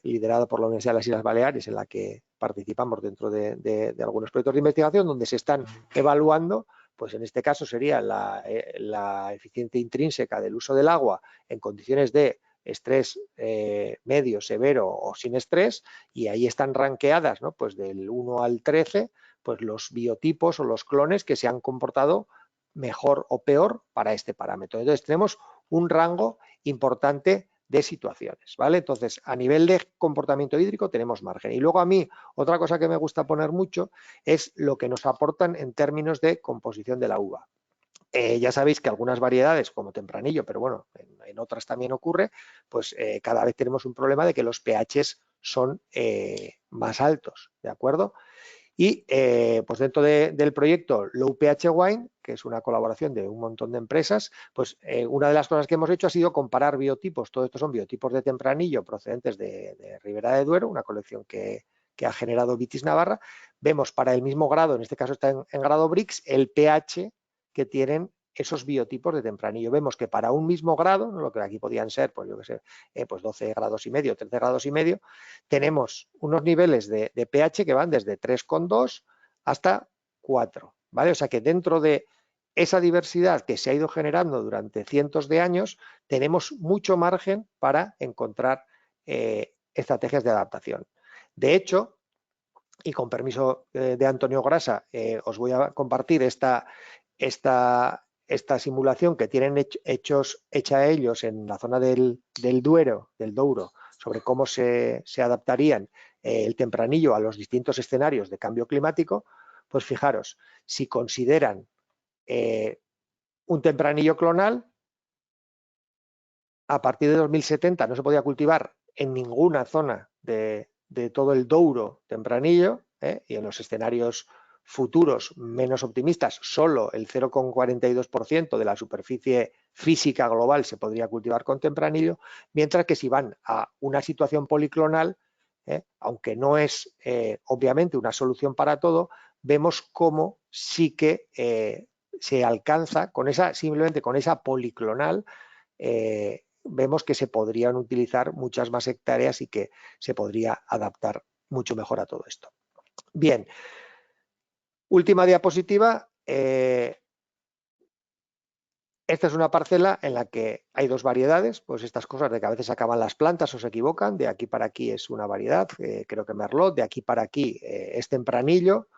liderada por la Universidad de las Islas Baleares, en la que participamos dentro de algunos proyectos de investigación, donde se están evaluando, pues en este caso sería la eficiencia intrínseca del uso del agua en condiciones de estrés medio, severo o sin estrés, y ahí están ranqueadas, ¿no? Pues del 1 al 13, pues los biotipos o los clones que se han comportado mejor o peor para este parámetro. Entonces tenemos un rango importante de situaciones, ¿vale? Entonces, a nivel de comportamiento hídrico tenemos margen. Y luego a mí, otra cosa que me gusta poner mucho es lo que nos aportan en términos de composición de la uva. Ya sabéis que algunas variedades, como tempranillo, pero bueno, en otras también ocurre, pues cada vez tenemos un problema de que los pHs son más altos, ¿de acuerdo? Y pues dentro del proyecto Low pH Wine, que es una colaboración de un montón de empresas, pues una de las cosas que hemos hecho ha sido comparar biotipos. Todo esto son biotipos de tempranillo procedentes de Ribera de Duero, una colección que ha generado Vitis Navarra. Vemos para el mismo grado, en este caso está en grado Brix, el pH que tienen esos biotipos de tempranillo. Vemos que para un mismo grado, lo que aquí podían ser, pues yo que sé, pues 12 grados y medio, 13 grados y medio, tenemos unos niveles de pH que van desde 3,2 hasta 4, ¿vale? O sea que dentro de esa diversidad que se ha ido generando durante cientos de años, tenemos mucho margen para encontrar estrategias de adaptación. De hecho, y con permiso de Antonio Grasa, os voy a compartir esta esta simulación que tienen hecha ellos en la zona del Douro, sobre cómo se adaptarían el tempranillo a los distintos escenarios de cambio climático, pues fijaros, si consideran un tempranillo clonal, a partir de 2070 no se podía cultivar en ninguna zona de todo el Douro tempranillo, y en los escenarios futuros menos optimistas solo el 0,42% de la superficie física global se podría cultivar con tempranillo, mientras que si van a una situación policlonal, aunque no es obviamente una solución para todo, vemos cómo sí que se alcanza simplemente con esa policlonal, vemos que se podrían utilizar muchas más hectáreas y que se podría adaptar mucho mejor a todo esto. Bien, última diapositiva. Esta es una parcela en la que hay dos variedades, pues estas cosas de que a veces acaban las plantas o se equivocan. De aquí para aquí es una variedad, creo que Merlot, de aquí para aquí es tempranillo,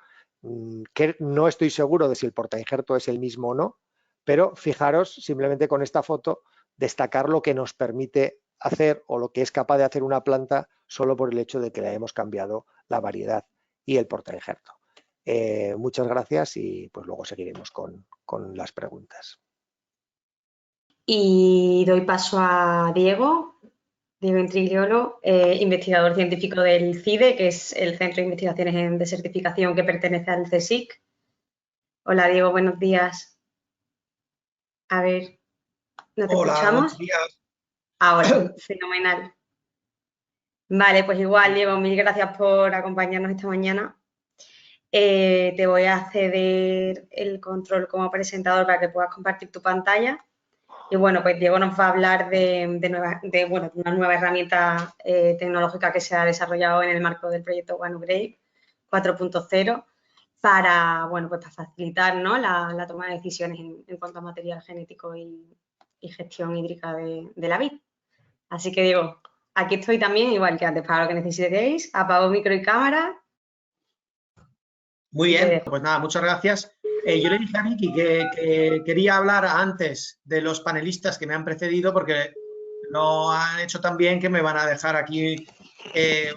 que no estoy seguro de si el portainjerto es el mismo o no, pero fijaros simplemente con esta foto destacar lo que nos permite hacer o lo que es capaz de hacer una planta solo por el hecho de que le hemos cambiado la variedad y el portainjerto. Muchas gracias y pues luego seguiremos con las preguntas. Y doy paso a Diego Intrigliolo, investigador científico del CIDE, que es el Centro de Investigaciones en Desertificación que pertenece al CSIC. Hola Diego, buenos días. A ver, ¿no te escuchamos? Buenos días. Ahora, fenomenal. Vale, pues igual, Diego, mil gracias por acompañarnos esta mañana. Te voy a ceder el control como presentador para que puedas compartir tu pantalla. Y bueno, pues Diego nos va a hablar de una nueva herramienta tecnológica que se ha desarrollado en el marco del proyecto One Upgrade 4.0 para facilitar, ¿no?, la toma de decisiones en cuanto a material genético y gestión hídrica de la vid. Así que Diego, aquí estoy también, igual que antes, para lo que necesitéis. Apago micro y cámara. Muy bien, pues nada, muchas gracias. Yo le dije a Vicky que quería hablar antes de los panelistas que me han precedido porque lo han hecho tan bien que me van a dejar aquí.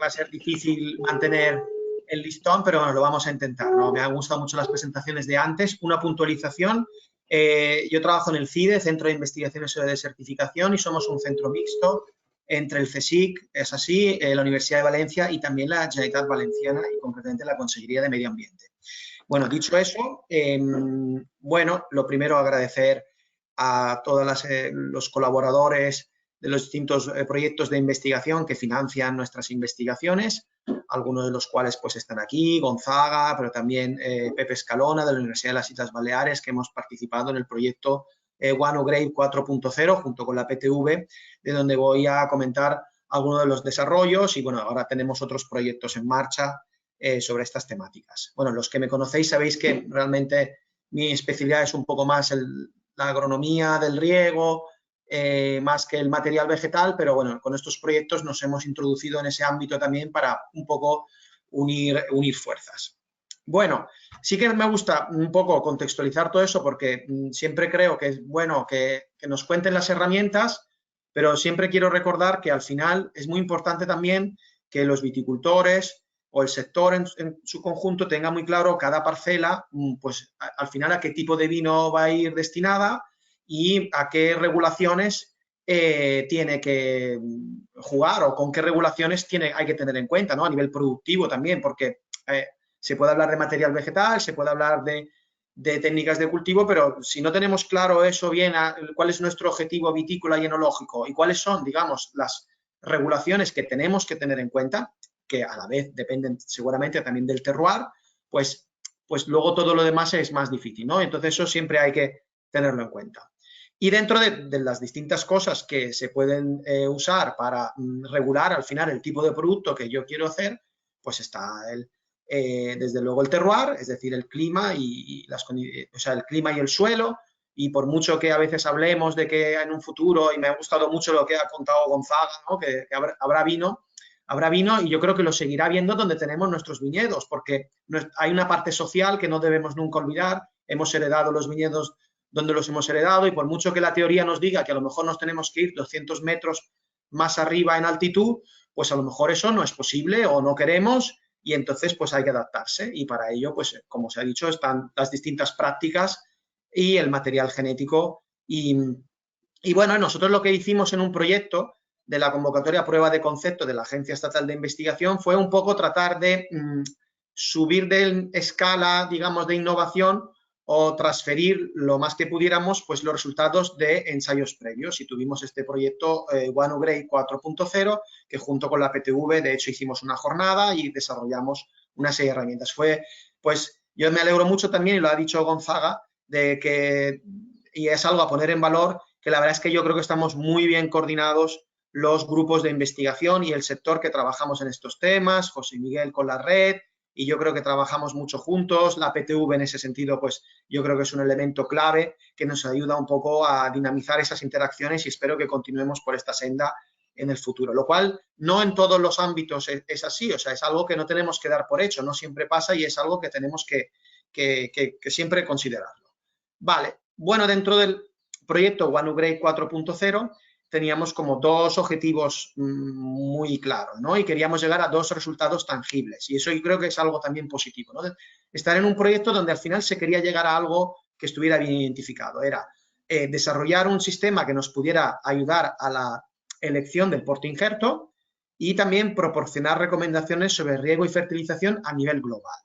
Va a ser difícil mantener el listón, pero bueno, lo vamos a intentar, ¿no? Me han gustado mucho las presentaciones de antes. Una puntualización. Yo trabajo en el CIDE, Centro de Investigaciones sobre Desertificación, y somos un centro mixto entre el CSIC, es así, la Universidad de Valencia y también la Generalitat Valenciana y concretamente la Consejería de Medio Ambiente. Bueno, dicho eso, lo primero agradecer a todos los colaboradores de los distintos proyectos de investigación que financian nuestras investigaciones, algunos de los cuales pues están aquí, Gonzaga, pero también Pepe Escalona de la Universidad de las Islas Baleares, que hemos participado en el proyecto One Upgrade 4.0 junto con la PTV, de donde voy a comentar algunos de los desarrollos y bueno, ahora tenemos otros proyectos en marcha sobre estas temáticas. Bueno, los que me conocéis sabéis que realmente mi especialidad es un poco más la agronomía del riego, más que el material vegetal, pero bueno, con estos proyectos nos hemos introducido en ese ámbito también para un poco unir fuerzas. Bueno, sí que me gusta un poco contextualizar todo eso porque siempre creo que es bueno que nos cuenten las herramientas, pero siempre quiero recordar que al final es muy importante también que los viticultores o el sector en su conjunto tenga muy claro cada parcela, pues al final a qué tipo de vino va a ir destinada y a qué regulaciones tiene que jugar o con qué regulaciones hay que tener en cuenta, ¿no? A nivel productivo también, porque se puede hablar de material vegetal, se puede hablar de técnicas de cultivo, pero si no tenemos claro eso bien, cuál es nuestro objetivo vitícola y enológico y cuáles son, digamos, las regulaciones que tenemos que tener en cuenta, que a la vez dependen seguramente también del terroir, pues luego todo lo demás es más difícil, ¿no? Entonces eso siempre hay que tenerlo en cuenta. Y dentro de las distintas cosas que se pueden usar para regular al final el tipo de producto que yo quiero hacer, pues está desde luego el terroir, es decir, el clima el clima y el suelo, y por mucho que a veces hablemos de que en un futuro, y me ha gustado mucho lo que ha contado Gonzaga, ¿no?, que habrá vino y yo creo que lo seguirá viendo donde tenemos nuestros viñedos, porque hay una parte social que no debemos nunca olvidar. Hemos heredado los viñedos donde los hemos heredado, y por mucho que la teoría nos diga que a lo mejor nos tenemos que ir 200 metros más arriba en altitud, pues a lo mejor eso no es posible o no queremos, y entonces pues hay que adaptarse, y para ello, pues como se ha dicho, están las distintas prácticas y el material genético. Y bueno, nosotros lo que hicimos en un proyecto de la convocatoria prueba de concepto de la Agencia Estatal de Investigación fue un poco tratar de subir de escala, digamos, de innovación, o transferir lo más que pudiéramos pues los resultados de ensayos previos, y tuvimos este proyecto OneUgrade 4.0, que junto con la PTV de hecho hicimos una jornada y desarrollamos una serie de herramientas. Pues yo me alegro mucho también, y lo ha dicho Gonzaga, de que, y es algo a poner en valor, que la verdad es que yo creo que estamos muy bien coordinados los grupos de investigación y el sector que trabajamos en estos temas, José Miguel con la red, y yo creo que trabajamos mucho juntos. La PTV en ese sentido, pues yo creo que es un elemento clave que nos ayuda un poco a dinamizar esas interacciones, y espero que continuemos por esta senda en el futuro, lo cual no en todos los ámbitos es así, o sea, es algo que no tenemos que dar por hecho, no siempre pasa, y es algo que tenemos que siempre considerarlo. Vale, bueno, dentro del proyecto OneUgrade 4.0 teníamos como dos objetivos muy claros, ¿no? Y queríamos llegar a dos resultados tangibles, y eso yo creo que es algo también positivo, ¿no? Estar en un proyecto donde al final se quería llegar a algo que estuviera bien identificado. Era desarrollar un sistema que nos pudiera ayudar a la elección del portainjerto, y también proporcionar recomendaciones sobre riego y fertilización a nivel global.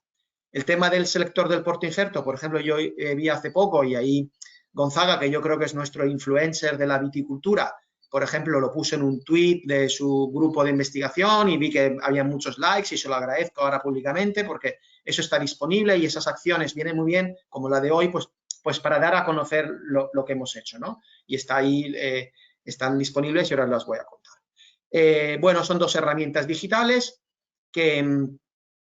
El tema del selector del portainjerto, por ejemplo, yo vi hace poco, y ahí Gonzaga, que yo creo que es nuestro influencer de la viticultura, por ejemplo, lo puso en un tweet de su grupo de investigación, y vi que había muchos likes, y se lo agradezco ahora públicamente, porque eso está disponible, y esas acciones vienen muy bien, como la de hoy, pues para dar a conocer lo que hemos hecho, ¿no? Y está ahí, están disponibles, y ahora las voy a contar. Bueno, son dos herramientas digitales que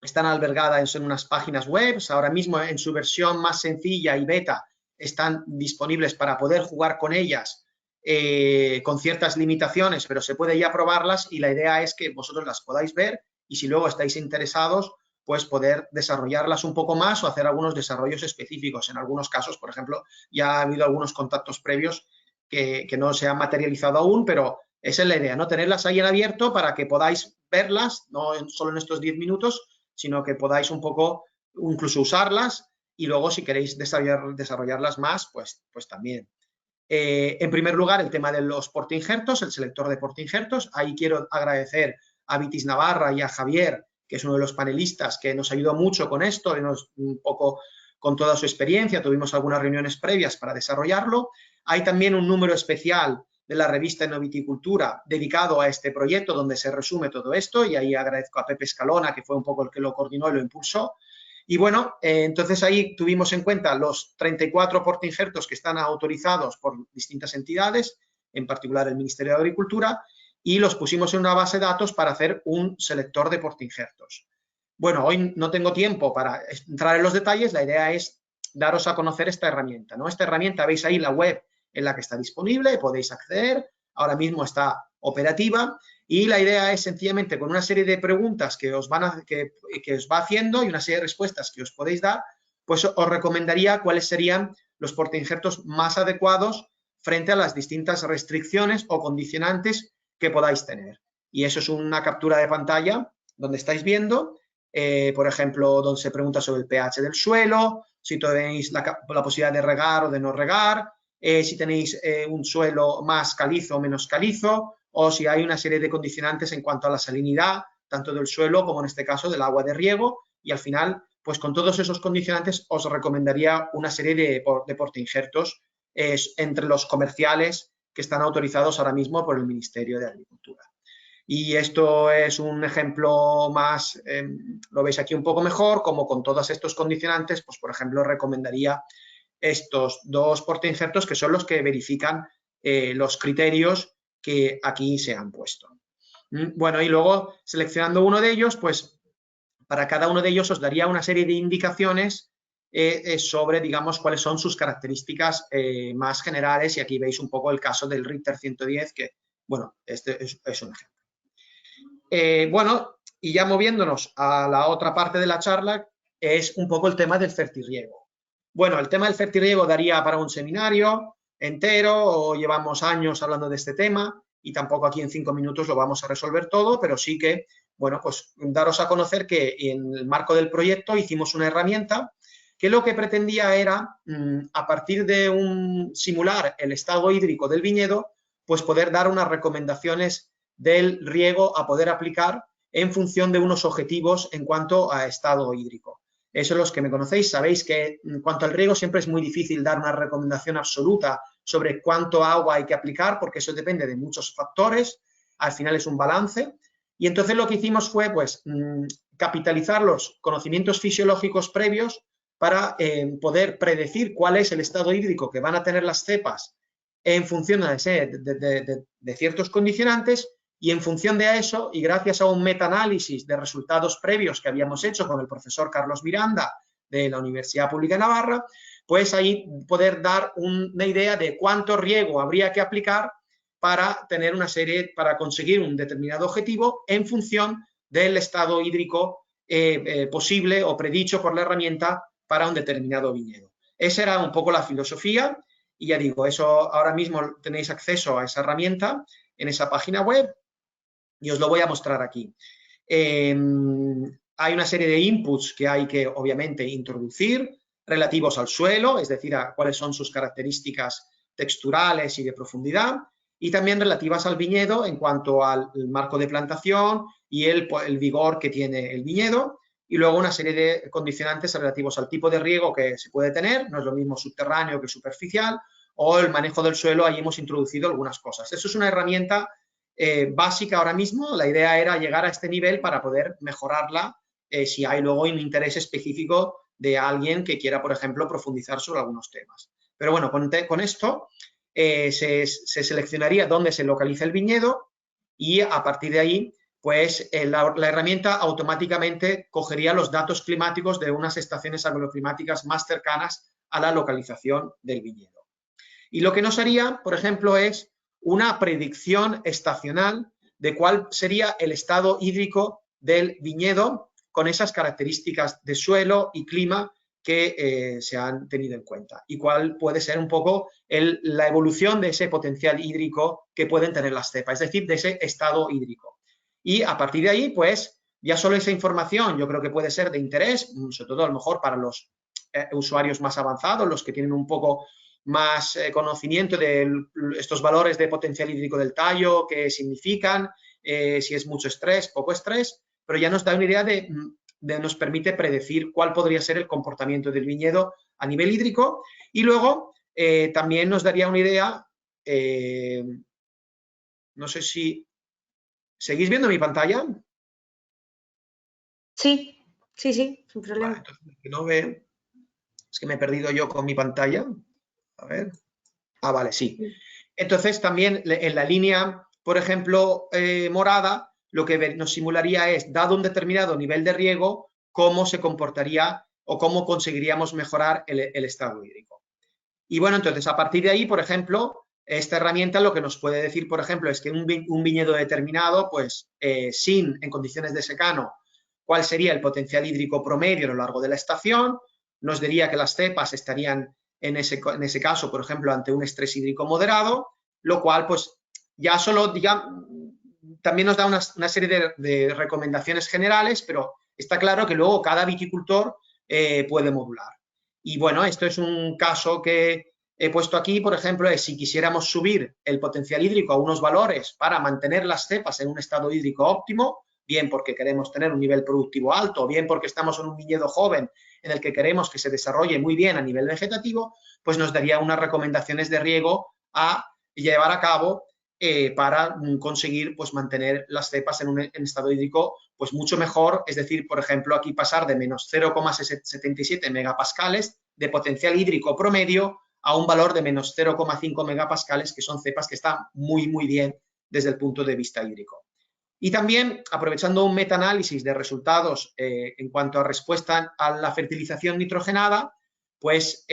están albergadas en unas páginas web. Ahora mismo, en su versión más sencilla y beta, están disponibles para poder jugar con ellas, con ciertas limitaciones, pero se puede ya probarlas, y la idea es que vosotros las podáis ver, y si luego estáis interesados, pues poder desarrollarlas un poco más, o hacer algunos desarrollos específicos. En algunos casos, por ejemplo, ya ha habido algunos contactos previos que no se han materializado aún, pero esa es la idea, ¿no? Tenerlas ahí en abierto para que podáis verlas, no solo en estos 10 minutos, sino que podáis un poco incluso usarlas, y luego si queréis desarrollarlas más, pues también. En primer lugar, el tema de los portainjertos, el selector de portainjertos. Ahí quiero agradecer a Vitis Navarra y a Javier, que es uno de los panelistas, que nos ayudó mucho con esto, un poco con toda su experiencia. Tuvimos algunas reuniones previas para desarrollarlo. Hay también un número especial de la revista Enoviticultura dedicado a este proyecto, donde se resume todo esto, y ahí agradezco a Pepe Escalona, que fue un poco el que lo coordinó y lo impulsó. Y bueno, entonces ahí tuvimos en cuenta los 34 portainjertos que están autorizados por distintas entidades, en particular el Ministerio de Agricultura, y los pusimos en una base de datos para hacer un selector de portainjertos. Bueno, hoy no tengo tiempo para entrar en los detalles, la idea es daros a conocer esta herramienta, ¿no? Esta herramienta, veis ahí la web en la que está disponible, podéis acceder, ahora mismo está operativa, y la idea es sencillamente, con una serie de preguntas que os va haciendo, y una serie de respuestas que os podéis dar, pues os recomendaría cuáles serían los portainjertos más adecuados frente a las distintas restricciones o condicionantes que podáis tener. Y eso es una captura de pantalla donde estáis viendo, por ejemplo, donde se pregunta sobre el pH del suelo, si tenéis la posibilidad de regar o de no regar, si tenéis un suelo más calizo o menos calizo, o si hay una serie de condicionantes en cuanto a la salinidad, tanto del suelo como en este caso del agua de riego, y al final, pues con todos esos condicionantes os recomendaría una serie de portainjertos entre los comerciales que están autorizados ahora mismo por el Ministerio de Agricultura. Y esto es un ejemplo más, lo veis aquí un poco mejor, como con todos estos condicionantes, pues por ejemplo recomendaría estos dos portainjertos, que son los que verifican los criterios que aquí se han puesto. Bueno, y luego seleccionando uno de ellos, pues para cada uno de ellos os daría una serie de indicaciones sobre, digamos, cuáles son sus características más generales, y aquí veis un poco el caso del Ritter 110, que, bueno, este es un ejemplo. Bueno, y ya moviéndonos a la otra parte de la charla, es un poco el tema del fertirriego. Bueno, el tema del fertirriego daría para un seminario entero, o llevamos años hablando de este tema y tampoco aquí en 5 minutos lo vamos a resolver todo, pero sí que, bueno, pues daros a conocer que en el marco del proyecto hicimos una herramienta que lo que pretendía era, a partir de simular el estado hídrico del viñedo, pues poder dar unas recomendaciones del riego a poder aplicar en función de unos objetivos en cuanto a estado hídrico. Eso, los que me conocéis sabéis que en cuanto al riego siempre es muy difícil dar una recomendación absoluta sobre cuánto agua hay que aplicar, porque eso depende de muchos factores, al final es un balance. Y entonces lo que hicimos fue pues capitalizar los conocimientos fisiológicos previos para poder predecir cuál es el estado hídrico que van a tener las cepas en función de ciertos condicionantes, y en función de eso, y gracias a un metaanálisis de resultados previos que habíamos hecho con el profesor Carlos Miranda de la Universidad Pública de Navarra, pues ahí poder dar una idea de cuánto riego habría que aplicar para tener para conseguir un determinado objetivo en función del estado hídrico posible o predicho por la herramienta para un determinado viñedo. Esa era un poco la filosofía, y ya digo, eso ahora mismo tenéis acceso a esa herramienta en esa página web y os lo voy a mostrar aquí. Hay una serie de inputs que hay que obviamente introducir relativos al suelo, es decir, a cuáles son sus características texturales y de profundidad, y también relativas al viñedo en cuanto al marco de plantación y el vigor que tiene el viñedo, y luego una serie de condicionantes relativos al tipo de riego que se puede tener, no es lo mismo subterráneo que superficial, o el manejo del suelo, ahí hemos introducido algunas cosas. Eso es una herramienta básica ahora mismo. La idea era llegar a este nivel para poder mejorarla si hay luego un interés específico de alguien que quiera, por ejemplo, profundizar sobre algunos temas. Pero bueno, con esto se seleccionaría dónde se localiza el viñedo, y a partir de ahí pues la herramienta automáticamente cogería los datos climáticos de unas estaciones agroclimáticas más cercanas a la localización del viñedo. Y lo que nos haría, por ejemplo, es una predicción estacional de cuál sería el estado hídrico del viñedo con esas características de suelo y clima que se han tenido en cuenta, y cuál puede ser un poco la evolución de ese potencial hídrico que pueden tener las cepas, es decir, de ese estado hídrico. Y a partir de ahí, pues, ya solo esa información yo creo que puede ser de interés, sobre todo a lo mejor para los usuarios más avanzados, los que tienen un poco más conocimiento de estos valores de potencial hídrico del tallo, qué significan, si es mucho estrés, poco estrés, pero ya nos da una idea nos permite predecir cuál podría ser el comportamiento del viñedo a nivel hídrico, y luego también nos daría una idea, no sé si... ¿Seguís viendo mi pantalla? Sí, sin problema. Vale, entonces, que no ve, es que me he perdido yo con mi pantalla. A ver. Ah, vale, sí. Entonces, también en la línea, por ejemplo, morada, lo que nos simularía es, dado un determinado nivel de riego, cómo se comportaría o cómo conseguiríamos mejorar el estado hídrico. Y bueno, entonces, a partir de ahí, por ejemplo, esta herramienta lo que nos puede decir, por ejemplo, es que un viñedo determinado, pues, en condiciones de secano, cuál sería el potencial hídrico promedio a lo largo de la estación, nos diría que las cepas estarían en ese caso, por ejemplo, ante un estrés hídrico moderado, lo cual, pues, ya solo, también nos da una serie de recomendaciones generales, pero está claro que luego cada viticultor puede modular. Y bueno, esto es un caso que he puesto aquí, por ejemplo, es si quisiéramos subir el potencial hídrico a unos valores para mantener las cepas en un estado hídrico óptimo, bien porque queremos tener un nivel productivo alto, o bien porque estamos en un viñedo joven en el que queremos que se desarrolle muy bien a nivel vegetativo, pues nos daría unas recomendaciones de riego a llevar a cabo para conseguir, pues, mantener las cepas en un estado hídrico, pues, mucho mejor. Es decir, por ejemplo, aquí pasar de menos 0,77 megapascales de potencial hídrico promedio a un valor de menos 0,5 megapascales, que son cepas que están muy, muy bien desde el punto de vista hídrico. Y también, aprovechando un metaanálisis de resultados en cuanto a respuesta a la fertilización nitrogenada, pues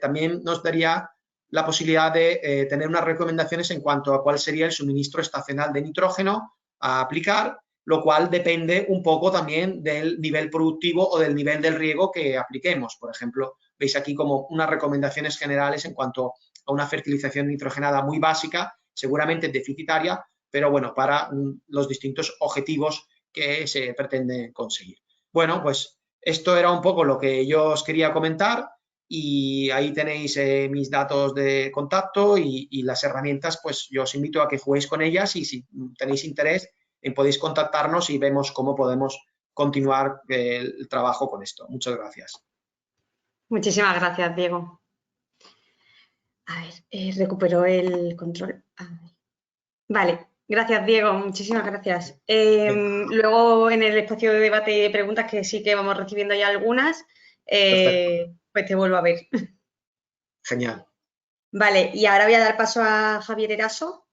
también nos daría la posibilidad de tener unas recomendaciones en cuanto a cuál sería el suministro estacional de nitrógeno a aplicar, lo cual depende un poco también del nivel productivo o del nivel del riego que apliquemos. Por ejemplo, veis aquí como unas recomendaciones generales en cuanto a una fertilización nitrogenada muy básica, seguramente deficitaria, pero bueno, para los distintos objetivos que se pretenden conseguir. Bueno, pues esto era un poco lo que yo os quería comentar y ahí tenéis mis datos de contacto y las herramientas, pues yo os invito a que juguéis con ellas y si tenéis interés podéis contactarnos y vemos cómo podemos continuar el trabajo con esto. Muchas gracias. Muchísimas gracias, Diego. A ver, recupero el control. Vale, gracias, Diego. Muchísimas gracias. Luego, en el espacio de debate y de preguntas, que sí que vamos recibiendo ya algunas, pues te vuelvo a ver. Genial. Vale, y ahora voy a dar paso a Javier Eraso,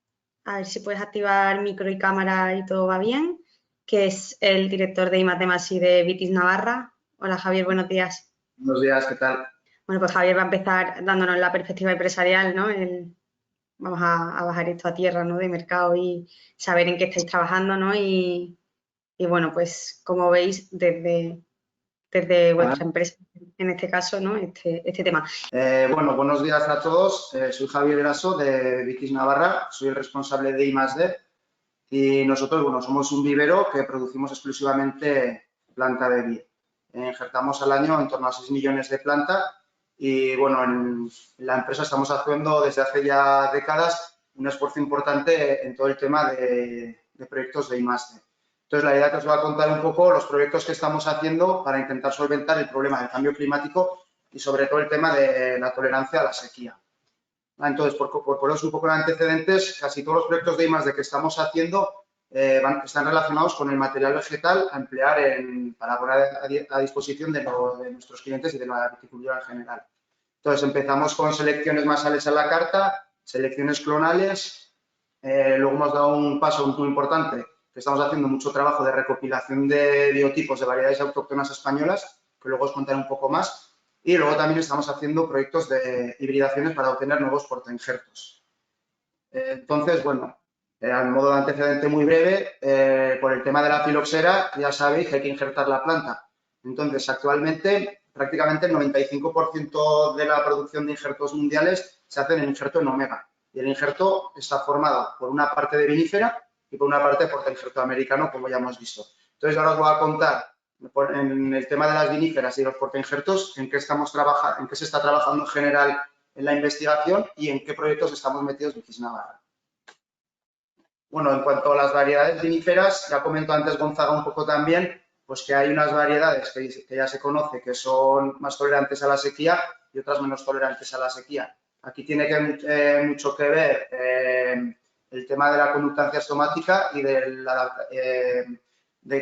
a ver si puedes activar micro y cámara y todo va bien, que es el director de I+D+I de Vitis Navarra. Hola, Javier, buenos días. Buenos días, ¿qué tal? Bueno, pues Javier va a empezar dándonos la perspectiva empresarial, ¿no? Vamos a bajar esto a tierra, ¿no? De mercado y saber en qué estáis trabajando, ¿no? Y bueno, pues como veis desde vuestra empresa, en este caso, ¿no? Este tema. Bueno, buenos días a todos. Soy Javier Eraso de Vitis Navarra, soy el responsable de I+D y nosotros, bueno, somos un vivero que producimos exclusivamente planta de vid. Injertamos al año en torno a 6 millones de planta y, bueno, en la empresa estamos haciendo desde hace ya décadas un esfuerzo importante en todo el tema de proyectos de I+D. Entonces, la idea que os voy a contar un poco los proyectos que estamos haciendo para intentar solventar el problema del cambio climático y, sobre todo, el tema de la tolerancia a la sequía. Entonces, por poneros un poco de antecedentes, casi todos los proyectos de I+D que estamos haciendo están relacionados con el material vegetal a emplear para poner a disposición de nuestros clientes y de la viticultura en general. Entonces, empezamos con selecciones masales a la carta, selecciones clonales, luego hemos dado un paso muy importante, que estamos haciendo mucho trabajo de recopilación de biotipos de variedades autóctonas españolas, que luego os contaré un poco más. Y luego también estamos haciendo proyectos de hibridaciones para obtener nuevos portainjertos. Entonces, bueno, a modo de antecedente muy breve, por el tema de la filoxera, ya sabéis que hay que injertar la planta. Entonces, actualmente, prácticamente el 95% de la producción de injertos mundiales se hace en el injerto en omega. Y el injerto está formado por una parte de vinífera y por una parte de portainjerto americano, como ya hemos visto. Entonces, ahora os voy a contar en el tema de las viníferas y los portainjertos, en qué se está trabajando en general en la investigación y en qué proyectos estamos metidos en Vitis Navarra. Bueno, en cuanto a las variedades viníferas, ya comentó antes Gonzaga un poco también, pues que hay unas variedades que ya se conoce que son más tolerantes a la sequía y otras menos tolerantes a la sequía. Aquí tiene mucho que ver el tema de la conductancia estomática y de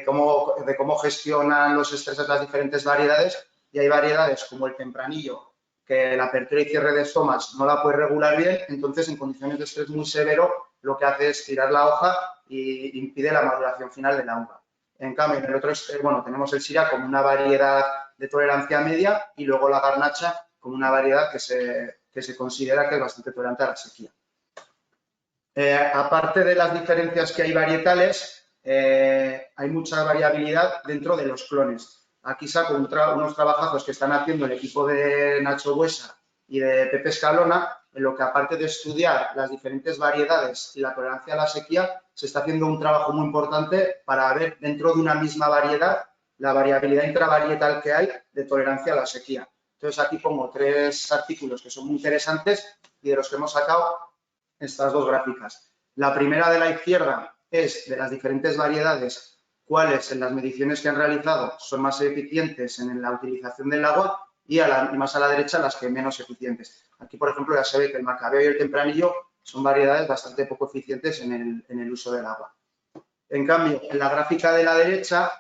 cómo gestionan los estreses las diferentes variedades, y hay variedades como el tempranillo, que la apertura y cierre de estomas no la puede regular bien, entonces en condiciones de estrés muy severo lo que hace es tirar la hoja y impide la maduración final de la uva. En cambio, en el otro bueno, tenemos el Syrah como una variedad de tolerancia media y luego la Garnacha como una variedad que se considera que es bastante tolerante a la sequía. Aparte de las diferencias que hay varietales, hay mucha variabilidad dentro de los clones. Aquí saco unos trabajazos que están haciendo el equipo de Nacho Buesa y de Pepe Escalona, en lo que, aparte de estudiar las diferentes variedades y la tolerancia a la sequía, se está haciendo un trabajo muy importante para ver dentro de una misma variedad la variabilidad intravarietal que hay de tolerancia a la sequía. Entonces, aquí pongo 3 artículos que son muy interesantes y de los que hemos sacado estas 2 gráficas. La primera de la izquierda es de las diferentes variedades, cuáles en las mediciones que han realizado son más eficientes en la utilización del agua y más a la derecha las que menos eficientes. Aquí, por ejemplo, ya se ve que el Macabeo y el Tempranillo son variedades bastante poco eficientes en el uso del agua. En cambio, en la gráfica de la derecha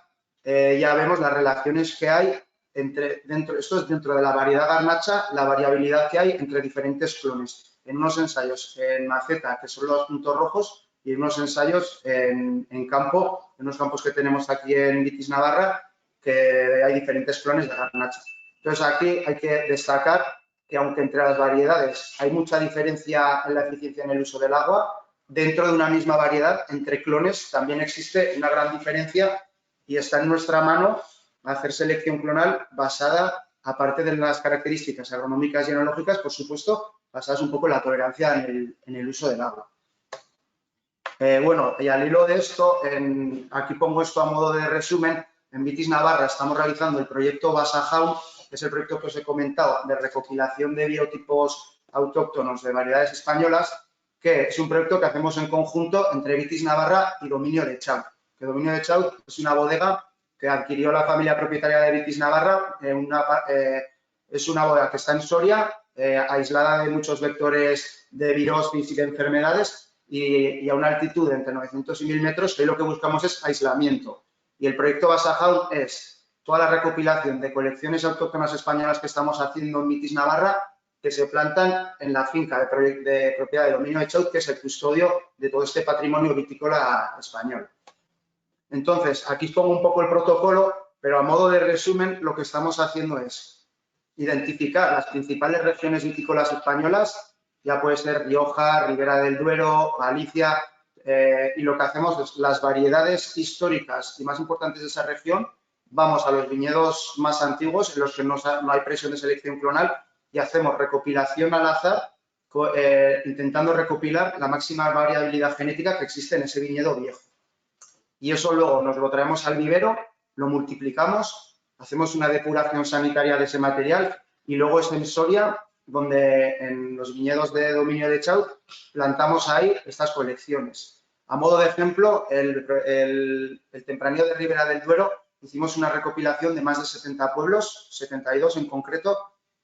ya vemos las relaciones que hay esto es dentro de la variedad Garnacha, la variabilidad que hay entre diferentes clones. En unos ensayos en maceta, que son los puntos rojos, y en unos ensayos en campo, en unos campos que tenemos aquí en Vitis Navarra, que hay diferentes clones de Garnacha. Entonces, aquí hay que destacar que, aunque entre las variedades hay mucha diferencia en la eficiencia en el uso del agua, dentro de una misma variedad, entre clones, también existe una gran diferencia y está en nuestra mano hacer selección clonal basada aparte de las características agronómicas y enológicas, por supuesto, basadas un poco en la tolerancia en el uso del agua. Bueno, y al hilo de esto, aquí pongo esto a modo de resumen. En Vitis Navarra estamos realizando el proyecto Basajaun, que es el proyecto que os he comentado de recopilación de biotipos autóctonos de variedades españolas, que es un proyecto que hacemos en conjunto entre Vitis Navarra y Dominio de Chaut. Que Dominio de Chaut es una bodega que adquirió la familia propietaria de Vitis Navarra. Es una bodega que está en Soria, aislada de muchos vectores de virosis y de enfermedades, y a una altitud de entre 900 y 1000 metros, que lo que buscamos es aislamiento. Y el proyecto Basajaun es toda la recopilación de colecciones autóctonas españolas que estamos haciendo en Vitis Navarra, que se plantan en la finca de propiedad de Dominio de Chaut, que es el custodio de todo este patrimonio vitícola español. Entonces, aquí pongo un poco el protocolo, pero a modo de resumen, lo que estamos haciendo es identificar las principales regiones vitícolas españolas. Ya puede ser Rioja, Ribera del Duero, Galicia, y lo que hacemos es las variedades históricas y más importantes de esa región. Vamos a los viñedos más antiguos en los que no hay presión de selección clonal y hacemos recopilación al azar, intentando recopilar la máxima variabilidad genética que existe en ese viñedo viejo. Y eso luego nos lo traemos al vivero, lo multiplicamos, hacemos una depuración sanitaria de ese material y luego es en Soria donde en los viñedos de Dominio de Chaut plantamos ahí estas colecciones. A modo de ejemplo, el Tempranillo de Ribera del Duero hicimos una recopilación de más de 70 pueblos, 72 en concreto,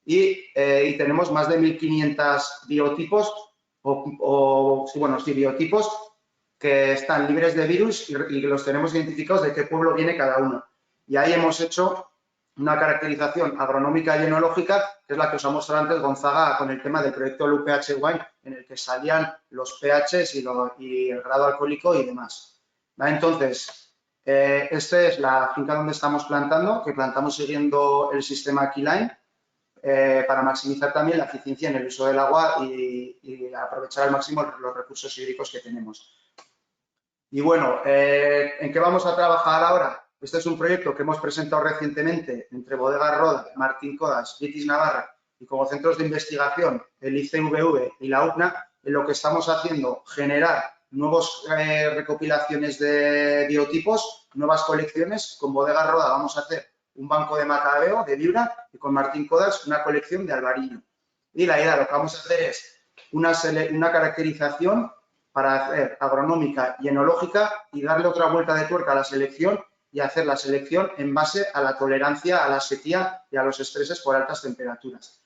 y tenemos más de 1500 biotipos, biotipos que están libres de virus y los tenemos identificados de qué pueblo viene cada uno. Y ahí hemos hecho una caracterización agronómica y enológica, que es la que os ha mostrado antes Gonzaga con el tema del proyecto LUPH Wine, en el que salían los pHs y el grado alcohólico y demás. ¿Vale? Entonces, esta es la finca donde estamos plantando, que plantamos siguiendo el sistema Keyline, para maximizar también la eficiencia en el uso del agua y aprovechar al máximo los recursos hídricos que tenemos. Y bueno, ¿en qué vamos a trabajar ahora? Este es un proyecto que hemos presentado recientemente entre Bodegas Roda, Martín Codas, Vitis Navarra y como centros de investigación el ICVV y la UCNA, en lo que estamos haciendo generar nuevas recopilaciones de biotipos, nuevas colecciones. Con Bodegas Roda vamos a hacer un banco de macabeo, de vibra, y con Martín Codas una colección de albariño. Y la idea, lo que vamos a hacer es una caracterización para hacer agronómica y enológica y darle otra vuelta de tuerca a la selección y hacer la selección en base a la tolerancia a la sequía y a los estreses por altas temperaturas.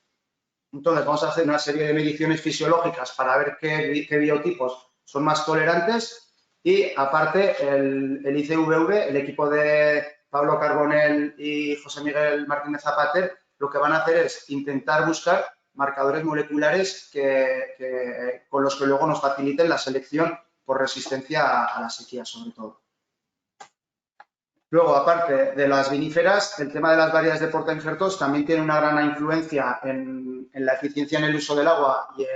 Entonces, vamos a hacer una serie de mediciones fisiológicas para ver qué biotipos son más tolerantes y, aparte, el ICVV, el equipo de Pablo Carbonell y José Miguel Martínez Zapater, lo que van a hacer es intentar buscar marcadores moleculares con los que luego nos faciliten la selección por resistencia a la sequía, sobre todo. Luego, aparte de las viníferas, el tema de las variedades de portainjertos también tiene una gran influencia en la eficiencia en el uso del agua y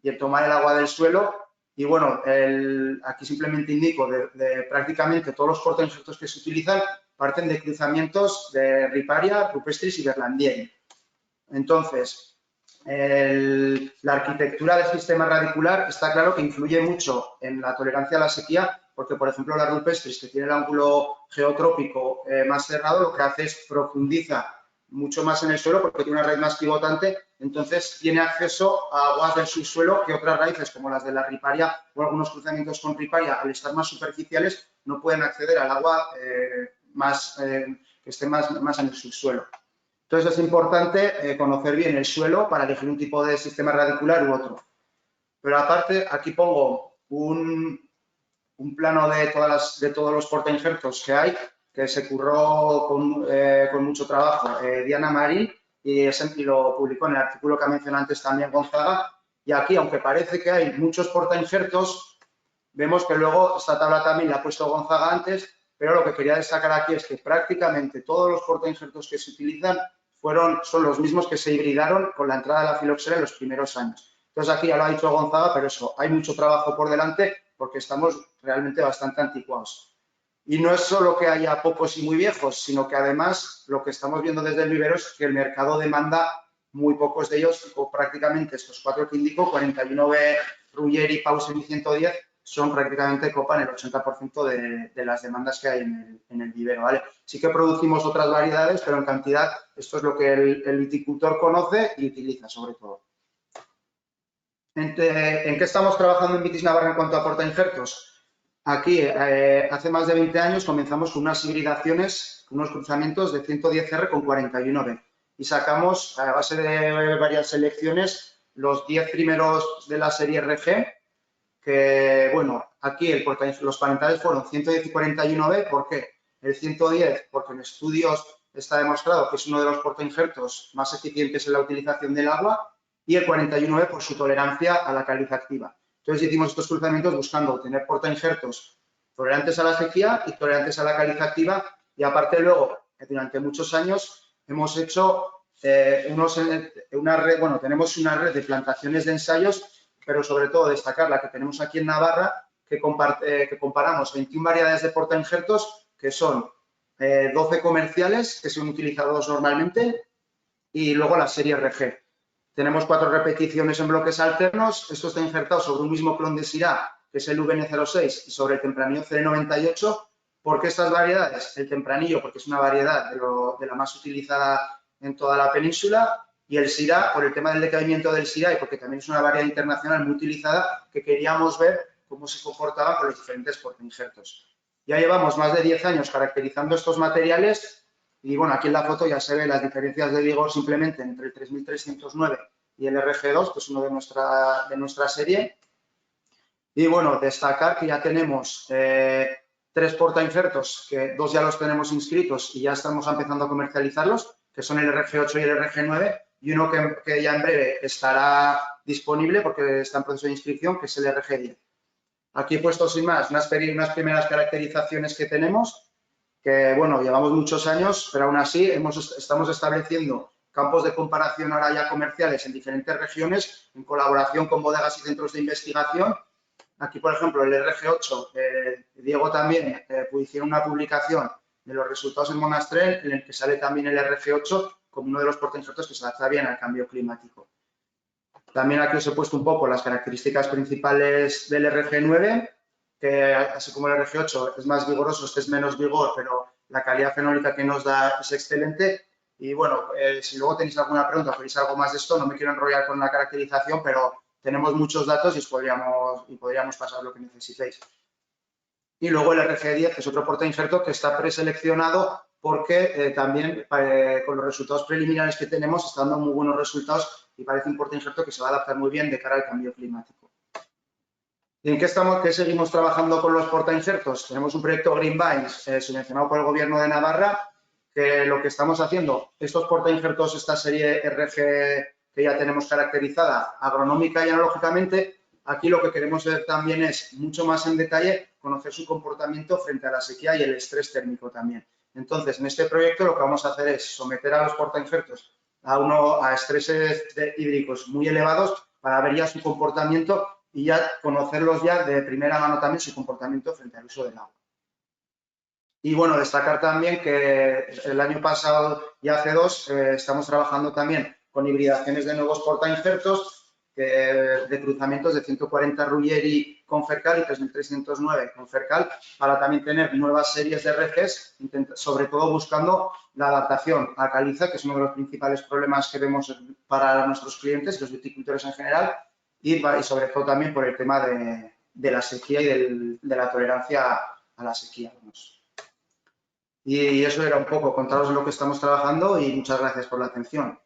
en tomar el agua del suelo. Y bueno, aquí simplemente indico de prácticamente todos los portainjertos que se utilizan parten de cruzamientos de Riparia, Rupestris y Berlandieri. Entonces, la arquitectura del sistema radicular está claro que influye mucho en la tolerancia a la sequía, porque, por ejemplo, la Rupestris, que tiene el ángulo geotrópico más cerrado, lo que hace es profundiza mucho más en el suelo porque tiene una raíz más pivotante, entonces tiene acceso a aguas del subsuelo que otras raíces, como las de la Riparia o algunos cruzamientos con Riparia, al estar más superficiales, no pueden acceder al agua que esté más en el subsuelo. Entonces, es importante conocer bien el suelo para elegir un tipo de sistema radicular u otro. Pero aparte, aquí pongo un plano de todos los portainjertos que hay, que se curró con mucho trabajo Diana Marín y lo publicó en el artículo que mencioné antes también Gonzaga. Y aquí, aunque parece que hay muchos portainjertos, vemos que luego esta tabla también la ha puesto Gonzaga antes, pero lo que quería destacar aquí es que prácticamente todos los portainjertos que se utilizan son los mismos que se hibridaron con la entrada de la filoxera en los primeros años. Entonces, aquí ya lo ha dicho Gonzaga, pero eso, hay mucho trabajo por delante porque estamos realmente bastante anticuados. Y no es solo que haya pocos y muy viejos, sino que además lo que estamos viendo desde el vivero es que el mercado demanda muy pocos de ellos, o prácticamente estos 4 que indico, 49 Ruggeri, Pausen y 110, son prácticamente copan el 80% de las demandas que hay en el vivero, ¿vale? Sí que producimos otras variedades, pero en cantidad esto es lo que el viticultor conoce y utiliza sobre todo. ¿En qué estamos trabajando en Vitis Navarra en cuanto a portainjertos? Aquí, hace más de 20 años, comenzamos con unas hibridaciones, unos cruzamientos de 110R con 41B. Y sacamos, a base de varias selecciones, los 10 primeros de la serie RG, que, bueno, aquí los parentales fueron 110 y 41B. ¿Por qué? El 110, porque en estudios está demostrado que es uno de los portainjertos más eficientes en la utilización del agua, y el 41B por su tolerancia a la caliza activa. Entonces hicimos estos cruzamientos buscando obtener portainjertos tolerantes a la sequía y tolerantes a la caliza activa, y aparte luego, durante muchos años, hemos hecho tenemos una red de plantaciones de ensayos, pero sobre todo destacar la que tenemos aquí en Navarra, que comparamos 21 variedades de portainjertos, que son 12 comerciales, que son utilizados normalmente, y luego la serie RG. Tenemos 4 repeticiones en bloques alternos. Esto está injertado sobre un mismo clon de Syrah, que es el VN06, y sobre el tempranillo CD98. ¿Por qué estas variedades? El tempranillo, porque es una variedad de la más utilizada en toda la península, y el Syrah, por el tema del decaimiento del Syrah, y porque también es una variedad internacional muy utilizada, que queríamos ver cómo se comportaba con los diferentes portainjertos. Ya llevamos más de 10 años caracterizando estos materiales, y bueno, aquí en la foto ya se ven las diferencias de vigor simplemente entre el 3309 y el RG2, que es uno de nuestra serie. Y bueno, destacar que ya tenemos 3 portainjertos, que 2 ya los tenemos inscritos y ya estamos empezando a comercializarlos, que son el RG8 y el RG9, y uno que ya en breve estará disponible porque está en proceso de inscripción, que es el RG10. Aquí he puesto sin más unas primeras caracterizaciones que tenemos, que bueno, llevamos muchos años, pero aún así estamos estableciendo campos de comparación ahora ya comerciales en diferentes regiones, en colaboración con bodegas y centros de investigación. Aquí, por ejemplo, el RG8, Diego también hicieron una publicación de los resultados en Monastrell, en el que sale también el RG8 como uno de los portainjertos que se adapta bien al cambio climático. También aquí os he puesto un poco las características principales del RG9, que así como el RG8 es más vigoroso, este es menos vigor, pero la calidad fenólica que nos da es excelente. Y bueno, si luego tenéis alguna pregunta o queréis algo más de esto, no me quiero enrollar con la caracterización, pero tenemos muchos datos y podríamos pasar lo que necesitéis. Y luego el RG10, que es otro portainjerto que está preseleccionado porque también con los resultados preliminares que tenemos está dando muy buenos resultados y parece un portainjerto que se va a adaptar muy bien de cara al cambio climático. ¿Y en qué seguimos trabajando con los portainjertos? Tenemos un proyecto Green Vines subvencionado por el Gobierno de Navarra, que lo que estamos haciendo, estos portainjertos, esta serie RG que ya tenemos caracterizada agronómica y analógicamente, aquí lo que queremos ver también es mucho más en detalle conocer su comportamiento frente a la sequía y el estrés térmico también. Entonces, en este proyecto lo que vamos a hacer es someter a los portainjertos a estreses hídricos muy elevados para ver ya su comportamiento y ya conocerlos ya de primera mano también su comportamiento frente al uso del agua. Y bueno, destacar también que el año pasado y hace 2 estamos trabajando también con hibridaciones de nuevos portainjertos, de cruzamientos de 140 Ruggeri con Fercal y 3309 con Fercal, para también tener nuevas series de RGs, sobre todo buscando la adaptación a caliza, que es uno de los principales problemas que vemos para nuestros clientes, los viticultores en general, y sobre todo también por el tema de la sequía y de la tolerancia a la sequía. Y eso era un poco contaros lo que estamos trabajando y muchas gracias por la atención.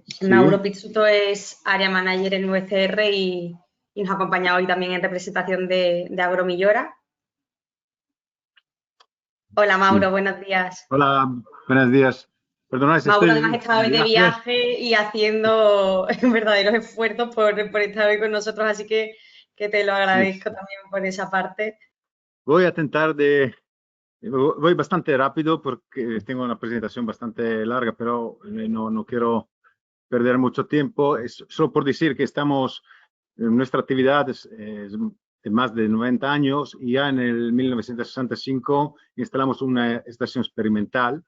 Sí. Mauro Pizzuto es Area Manager en VCR y nos ha acompañado hoy también en representación de Agromillora. Hola Mauro, buenos días. Hola, buenos días. Perdonad, Mauro además está hoy de viaje y haciendo verdaderos esfuerzos por estar hoy con nosotros, así que te lo agradezco también por esa parte. Voy bastante rápido porque tengo una presentación bastante larga, pero no quiero perder mucho tiempo. Es solo por decir que nuestra actividad más de 90 años, y ya en el 1965 instalamos una estación experimental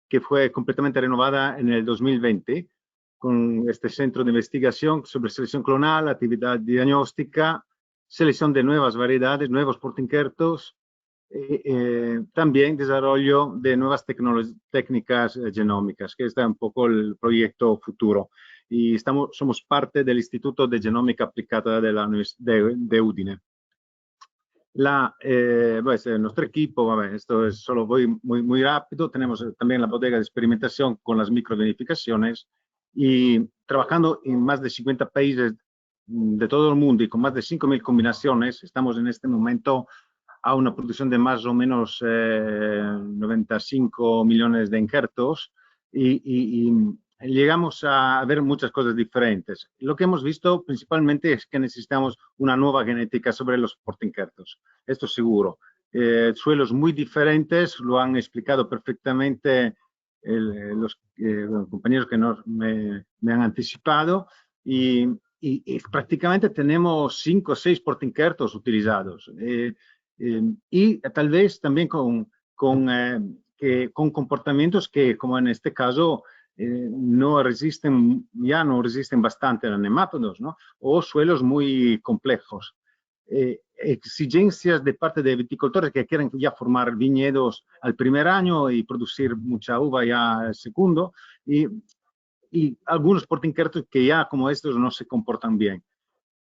que fue completamente renovada en el 2020 con este centro de investigación sobre selección clonal, actividad diagnóstica, selección de nuevas variedades, nuevos portainjertos, también desarrollo de nuevas técnicas genómicas, que está un poco el proyecto futuro. Y somos parte del Instituto de Genómica Aplicada de Udine. Pues, nuestro equipo, esto es solo voy muy rápido, tenemos también la bodega de experimentación con las microvinificaciones y trabajando en más de 50 países de todo el mundo y con más de 5.000 combinaciones, estamos en este momento a una producción de más o menos 95 millones de injertos y llegamos a ver muchas cosas diferentes. Lo que hemos visto principalmente es que necesitamos una nueva genética sobre los portainjertos, esto seguro. Suelos muy diferentes, lo han explicado perfectamente los compañeros que me han anticipado y prácticamente tenemos 5 o 6 portainjertos utilizados. Y tal vez también con comportamientos que, como en este caso, ya no resisten bastante a los nemátodos, ¿no? O suelos muy complejos. Exigencias de parte de viticultores que quieren ya formar viñedos al primer año y producir mucha uva ya al segundo, y algunos portainjertos que ya como estos no se comportan bien.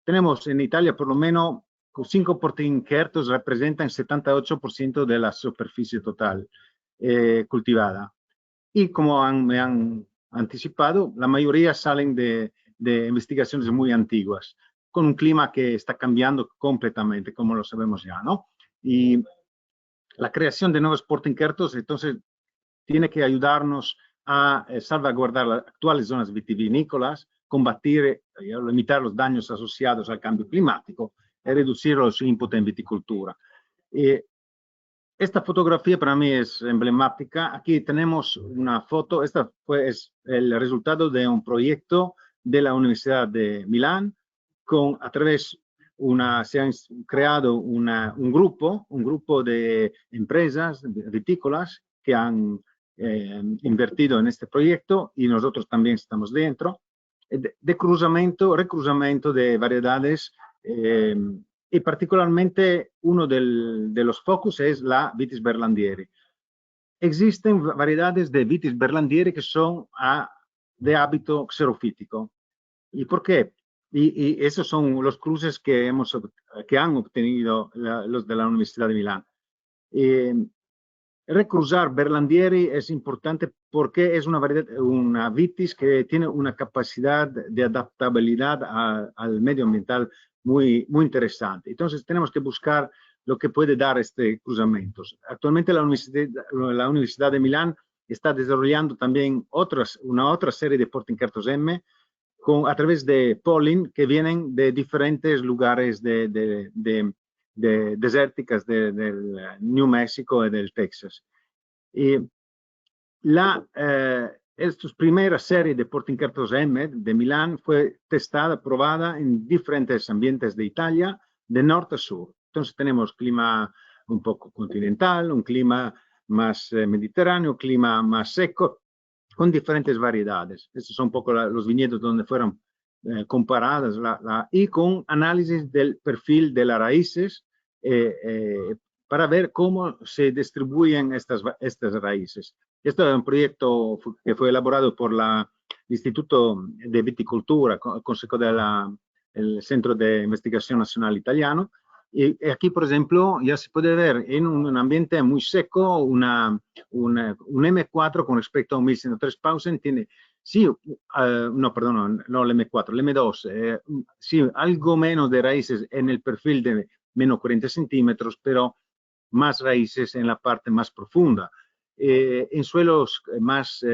Tenemos en Italia por lo menos 5 portainjertos representan 78% de la superficie total cultivada. Y como me han anticipado, la mayoría salen de investigaciones muy antiguas, con un clima que está cambiando completamente, como lo sabemos ya, ¿no? Y la creación de nuevos portainjertos, entonces, tiene que ayudarnos a salvaguardar las actuales zonas vitivinícolas, combatir y limitar los daños asociados al cambio climático y reducir los inputs en viticultura. Esta fotografía para mí es emblemática. Aquí tenemos una foto. Esta es el resultado de un proyecto de la Universidad de Milán. Se ha creado un grupo de empresas vitícolas que han invertido en este proyecto y nosotros también estamos dentro, de recruzamiento de variedades y particularmente uno de los focus es la Vitis berlandieri. Existen variedades de Vitis berlandieri que son de hábito xerofítico. ¿Y por qué? Y esos son los cruces que han obtenido los de la Universidad de Milán. Recruzar berlandieri es importante porque es una vitis que tiene una capacidad de adaptabilidad al medio ambiental muy interesante. Entonces tenemos que buscar lo que puede dar este cruzamiento. Actualmente la Universidad de Milán está desarrollando también una otra serie de portainjertos M a través de pollen que vienen de diferentes lugares desérticas del New México y del Texas. Y esta primera serie de portainjertos M de Milán fue testada, probada en diferentes ambientes de Italia, de norte a sur. Entonces tenemos clima un poco continental, un clima más mediterráneo, clima más seco, con diferentes variedades. Estos son un poco los viñedos donde fueron comparadas y con análisis del perfil de las raíces para ver cómo se distribuyen estas raíces. Esto es un proyecto que fue elaborado por el Instituto de Viticultura, Consejo del Centro de Investigación Nacional Italiano. Y aquí, por ejemplo, ya se puede ver en un ambiente muy seco, un M4 con respecto a un 1103 Pausen tiene, sí, no, perdón, no el M4, el M2, sí, algo menos de raíces en el perfil de menos 40 centímetros, pero más raíces en la parte más profunda. En suelos más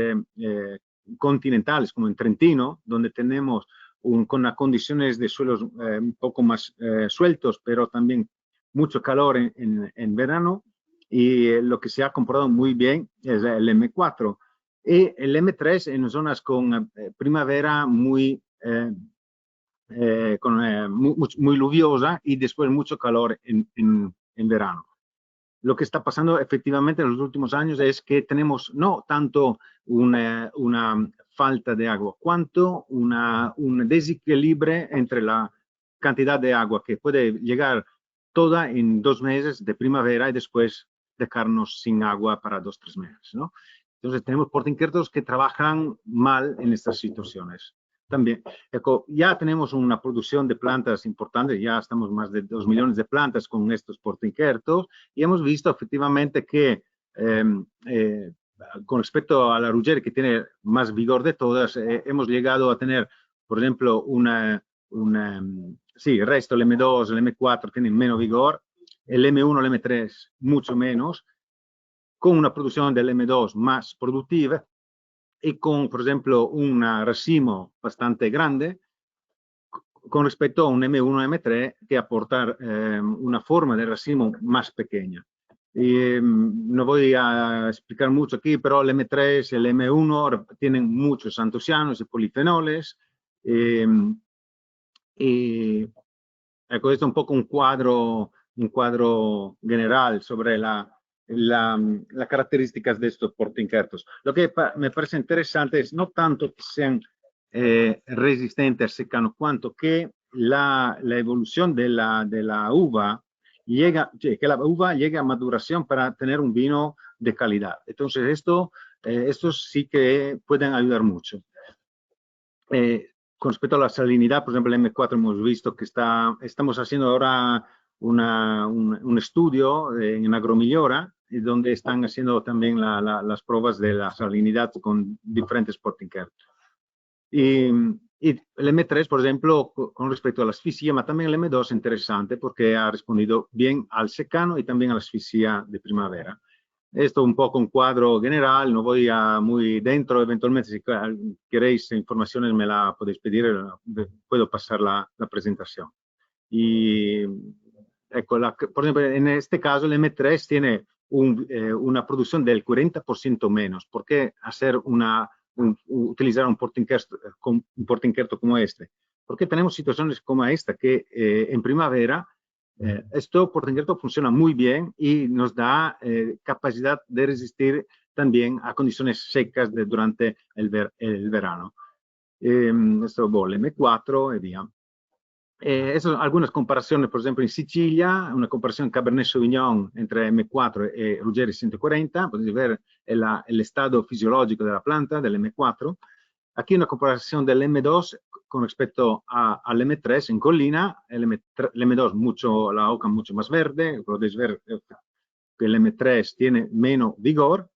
continentales, como en Trentino, donde tenemos con las condiciones de suelos un poco más sueltos, pero también mucho calor en verano, y lo que se ha comprobado muy bien es el M4. Y el M3 en zonas con primavera muy muy lluviosa y después mucho calor en verano. Lo que está pasando efectivamente en los últimos años es que tenemos no tanto una falta de agua, cuanto un desequilibrio entre la cantidad de agua que puede llegar toda en 2 meses de primavera y después dejarnos sin agua para 2 o 3 meses, ¿no? Entonces tenemos portainquiertos que trabajan mal en estas situaciones. También, ya tenemos una producción de plantas importante, ya estamos más de 2 millones de plantas con estos portainquiertos y hemos visto efectivamente que con respecto a la Ruggeri, que tiene más vigor de todas, hemos llegado a tener, por ejemplo, sí, el resto, el M2, el M4 tienen menos vigor, el M1, el M3 mucho menos, con una producción del M2 más productiva y con, por ejemplo, un racimo bastante grande con respecto a un M1 M3 que aporta una forma de racimo más pequeña. Y, no voy a explicar mucho aquí, pero el M3 y el M1 tienen muchos antocianos y polifenoles. Y ecco, questo è un po' un quadro general sobre las características de estos portainquiertos. Lo que me parece interesante es no tanto que sean resistentes al secano, cuanto que la evolución de la uva que la uva llegue a maduración para tener un vino de calidad. Entonces, estos sí que pueden ayudar mucho. Con respecto a la salinidad, por ejemplo, el M4 hemos visto que estamos haciendo ahora un estudio en Agromillora, donde están haciendo también las pruebas de la salinidad con diferentes portainquiertos. Y el M3, por ejemplo, con respecto a la asfixia, pero también el M2 es interesante porque ha respondido bien al secano y también a la asfixia de primavera. Esto un poco un cuadro general, no voy a muy dentro, eventualmente si queréis informaciones me la podéis pedir, puedo pasar la presentación. Y ecco, por ejemplo, en este caso el M3 tiene una producción del 40% menos. ¿Por qué utilizar un portainquierto como este? Porque tenemos situaciones como esta, que en primavera esto portainquierto funciona muy bien y nos da capacidad de resistir también a condiciones secas durante el verano. Esto es el M4 y via. Son algunas comparaciones, por ejemplo, en Sicilia, una comparación Cabernet Sauvignon entre M4 y Ruggeri 140, podéis ver el estado fisiológico de la planta, del M4. Aquí una comparación del M2 con respecto al M3 en colina. El M2 la hoja mucho más verde, podéis ver que el M3 tiene menos vigor,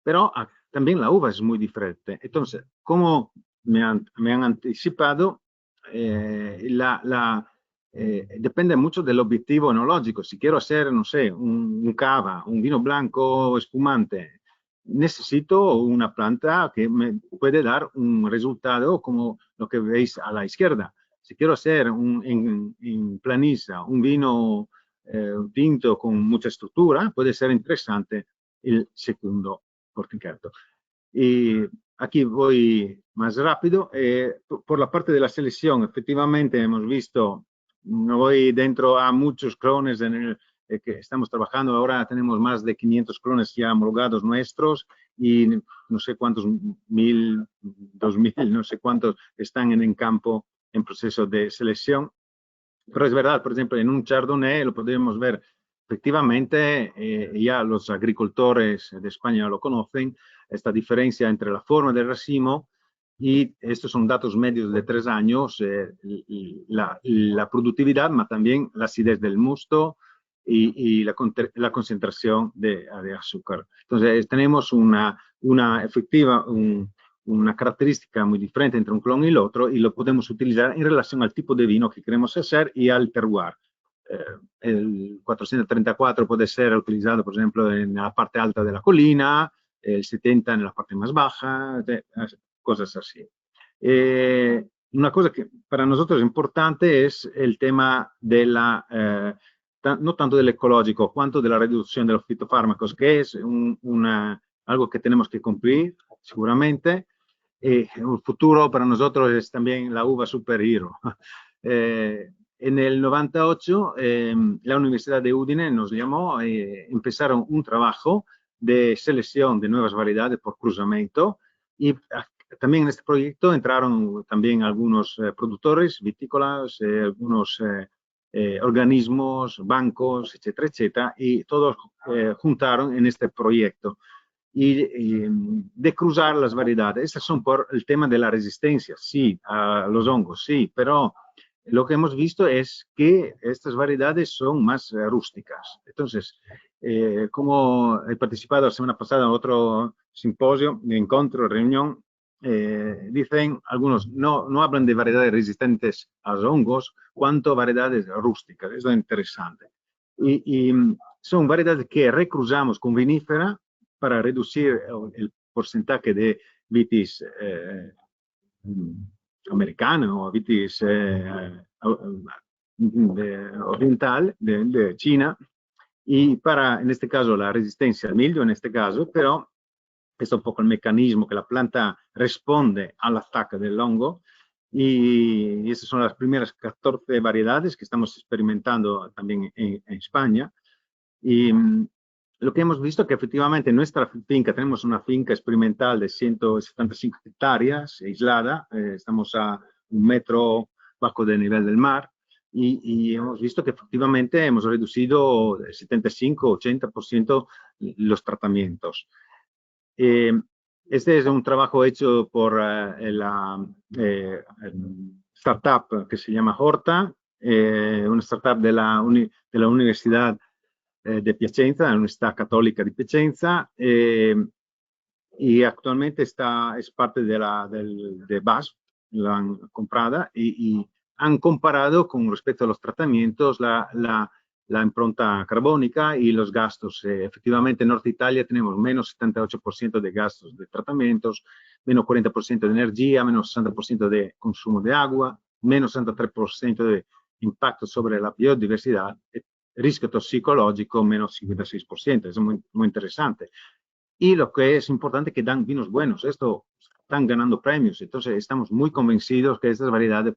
pero también la uva es muy diferente. Entonces, como me han anticipado, depende mucho del objetivo enológico. Si quiero hacer, no sé, un cava, un vino blanco espumante, necesito una planta que me puede dar un resultado como lo que veis a la izquierda. Si quiero hacer en planiza un vino tinto con mucha estructura, puede ser interesante el segundo portainquierto. Y aquí voy más rápido. Por la parte de la selección, efectivamente hemos visto, no voy dentro a muchos clones que estamos trabajando. Ahora tenemos más de 500 clones ya homologados nuestros y no sé cuántos, 1000, 2000, no sé cuántos están en campo en proceso de selección. Pero es verdad, por ejemplo, en un Chardonnay lo podemos ver efectivamente, ya los agricultores de España lo conocen, esta diferencia entre la forma del racimo y estos son datos medios de 3 años, la productividad, pero también la acidez del mosto y la concentración de azúcar. Entonces, tenemos una característica muy diferente entre un clon y el otro y lo podemos utilizar en relación al tipo de vino que queremos hacer y al terroir. El 434 puede ser utilizado, por ejemplo, en la parte alta de la colina, el 70 en la parte más baja, cosas así. Una cosa que para nosotros es importante es el tema de no tanto del ecológico, cuanto de la reducción de los fitofármacos, que es algo que tenemos que cumplir seguramente. el futuro para nosotros es también la uva superhero. En el 98, la Universidad de Udine nos llamó, empezaron un trabajo de selección de nuevas variedades por cruzamiento, y también en este proyecto entraron también algunos productores vitícolas, algunos organismos, bancos, etcétera, etcétera, y todos juntaron en este proyecto. Y de cruzar las variedades. Estas son por el tema de la resistencia, sí, a los hongos, sí, pero lo que hemos visto es que estas variedades son más rústicas. Entonces, como he participado la semana pasada en otro simposio, encuentro, reunión, dicen algunos, no hablan de variedades resistentes a los hongos, cuanto variedades rústicas. Eso es interesante. Y son variedades que recruzamos con vinífera para reducir el porcentaje de vitis americana o vitis oriental de China, y para, en este caso, la resistencia al mildio, en este caso, pero es un poco el mecanismo que la planta responde al ataque del hongo, y esas son las primeras 14 variedades que estamos experimentando también en España. Y lo que hemos visto es que efectivamente en nuestra finca, tenemos una finca experimental de 175 hectáreas, aislada, estamos a 1 metro bajo del nivel del mar, y hemos visto que efectivamente hemos reducido 75-80% los tratamientos. Este es un trabajo hecho por la startup que se llama Horta, una startup de la Universidad de Piacenza, la Universidad Católica de Piacenza, y actualmente es parte de BASF, la han comprada, y han comparado con respecto a los tratamientos la impronta carbónica y los gastos. Efectivamente, en Norte Italia tenemos menos 78% de gastos de tratamientos, menos 40% de energía, menos 60% de consumo de agua, menos 63% de impacto sobre la biodiversidad, riesgo toxicológico menos 56%, es muy interesante. Y lo que es importante es que dan vinos buenos, esto están ganando premios, entonces estamos muy convencidos que estas variedades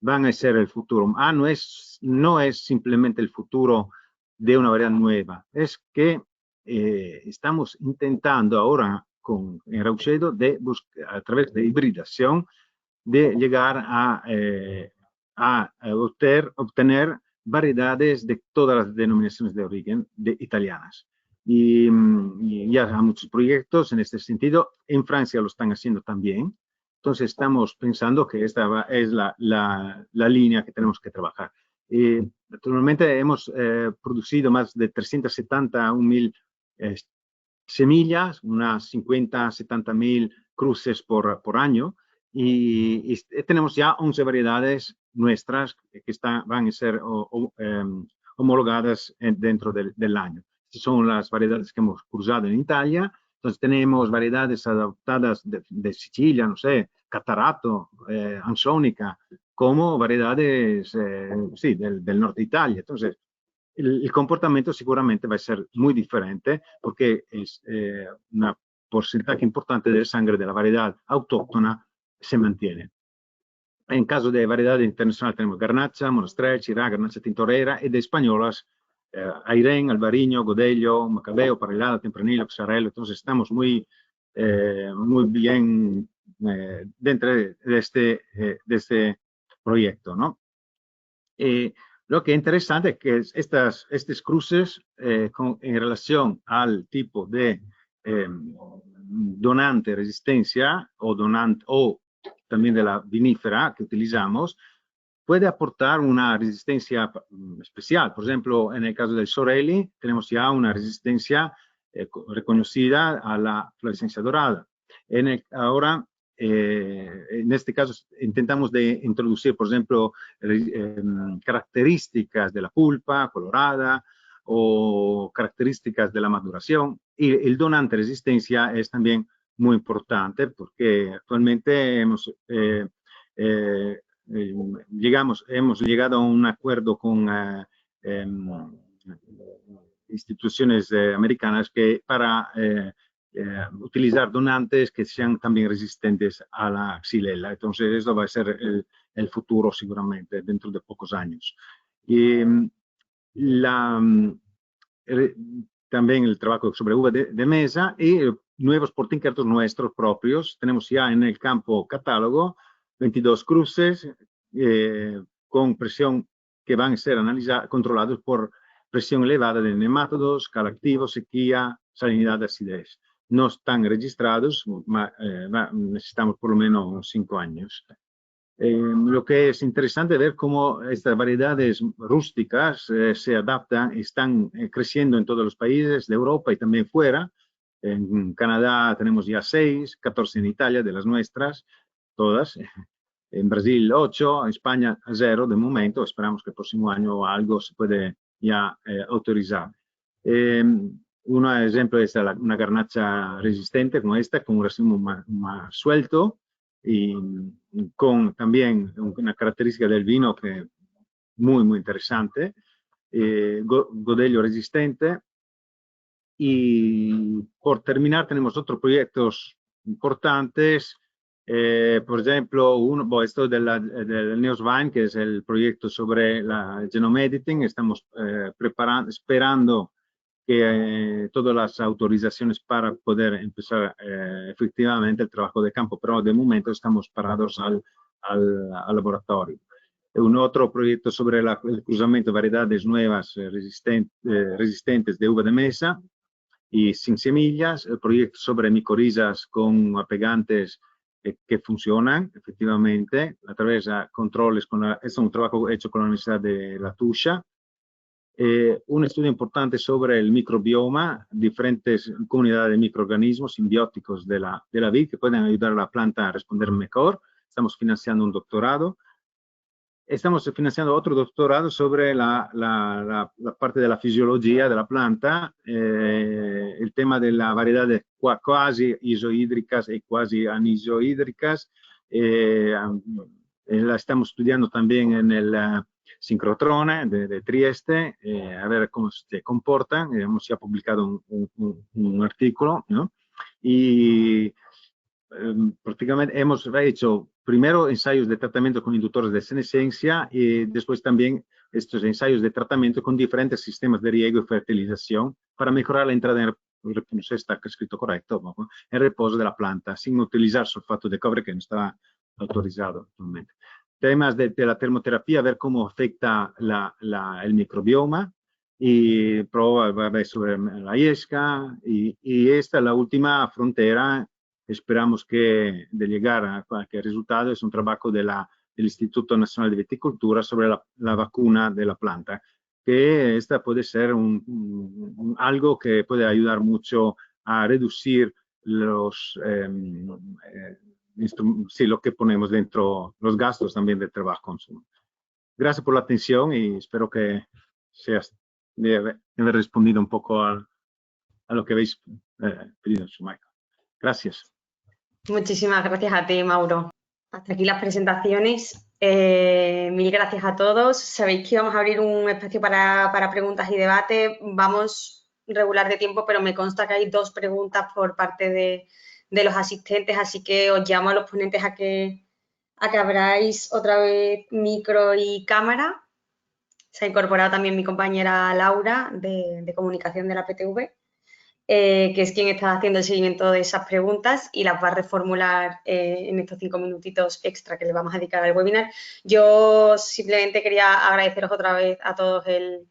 van a ser el futuro. No es simplemente el futuro de una variedad nueva, es que estamos intentando ahora en Rauchedo a través de hibridación de llegar a obtener variedades de todas las denominaciones de origen italianas. Y ya hay muchos proyectos en este sentido. En Francia lo están haciendo también. Entonces estamos pensando que esta es la línea que tenemos que trabajar. Naturalmente hemos producido más de 371.000 semillas, unas 50-70.000 cruces por año, y tenemos ya 11 variedades nuestras que van a ser homologadas dentro del año. Estas son las variedades que hemos cruzado en Italia. Entonces tenemos variedades adaptadas de Sicilia, no sé, Catarato, Ansónica, como variedades sí, del norte de Italia. Entonces el comportamiento seguramente va a ser muy diferente porque es un porcentaje importante de sangre de la variedad autóctona se mantiene. En caso de variedad internacional tenemos Garnacha, Monastrell, Chirá, Garnacha Tintorera, y de españolas Airén, Albariño, Godello, Macabeo, Parellada, Tempranillo, Xarello. Entonces estamos muy bien dentro de este proyecto, ¿no? Lo que es interesante es que estos cruces en relación al tipo de donante resistencia o también de la vinífera que utilizamos, puede aportar una resistencia especial. Por ejemplo, en el caso del Sorelli, tenemos ya una resistencia reconocida a la fluorescencia dorada. Ahora, en este caso, intentamos de introducir, por ejemplo, características de la pulpa colorada o características de la maduración. Y el donante resistencia es también muy importante porque actualmente hemos llegado a un acuerdo con instituciones americanas que para utilizar donantes que sean también resistentes a la xylella. Entonces, esto va a ser el futuro seguramente dentro de pocos años. Y también el trabajo sobre uva de mesa y nuevos portinquertos nuestros propios. Tenemos ya en el campo catálogo 22 cruces con presión que van a ser controlados por presión elevada de nemátodos, calactivos, sequía, salinidad, acidez. No están registrados, necesitamos por lo menos 5 años. Lo que es interesante ver cómo estas variedades rústicas se adaptan, están creciendo en todos los países de Europa y también fuera. En Canadá tenemos ya 6, 14 en Italia, de las nuestras, todas. En Brasil 8, en España 0 de momento. Esperamos que el próximo año algo se puede ya autorizar. Un ejemplo es una garnacha resistente como esta, con un racimo más suelto y con también una característica del vino que muy interesante, Godello resistente. Y por terminar tenemos otros proyectos importantes, por ejemplo, esto del Neosvine, que es el proyecto sobre el genome editing. Estamos esperando que todas las autorizaciones para poder empezar efectivamente el trabajo de campo, pero de momento estamos parados al laboratorio. Un otro proyecto sobre el cruzamiento de variedades nuevas resistentes de uva de mesa y sin semillas, el proyecto sobre micorrizas con apegantes que funcionan efectivamente a través de controles. Es un trabajo hecho con la Universidad de La Tuscia. Un estudio importante sobre el microbioma, diferentes comunidades de microorganismos simbióticos de la vid que pueden ayudar a la planta a responder mejor. Estamos financiando un doctorado. Estamos financiando otro doctorado sobre la parte de la fisiología de la planta, el tema de la variedad de cuasi isohídricas y cuasi anisohídricas. La estamos estudiando también en el sincrotrone de Trieste, a ver cómo se comportan. Hemos ya publicado un artículo, ¿no? Y prácticamente hemos hecho primero ensayos de tratamiento con inductores de senescencia y después también estos ensayos de tratamiento con diferentes sistemas de riego y fertilización para mejorar la entrada no sé si está escrito correcto, en reposo de la planta, sin utilizar sulfato de cobre que no está autorizado actualmente. Temas de la termoterapia, ver cómo afecta el microbioma y prueba sobre la yesca y esta es la última frontera. Esperamos de llegar a cualquier resultado. Es un trabajo del Instituto Nacional de Viticultura sobre la vacuna de la planta, que esta puede ser algo que puede ayudar mucho a reducir lo que ponemos dentro, los gastos también de trabajo. Gracias por la atención y espero que haber respondido un poco a lo que habéis pedido, Michael. Gracias. Muchísimas gracias a ti, Mauro. Hasta aquí las presentaciones. Mil gracias a todos. Sabéis que íbamos a abrir un espacio para preguntas y debate. Vamos regular de tiempo, pero me consta que hay 2 preguntas por parte de los asistentes, así que os llamo a los ponentes a que abráis otra vez micro y cámara. Se ha incorporado también mi compañera Laura de comunicación de la PTV. Que es quien está haciendo el seguimiento de esas preguntas y las va a reformular en estos 5 minutitos extra que le vamos a dedicar al webinar. Yo simplemente quería agradeceros otra vez a todos el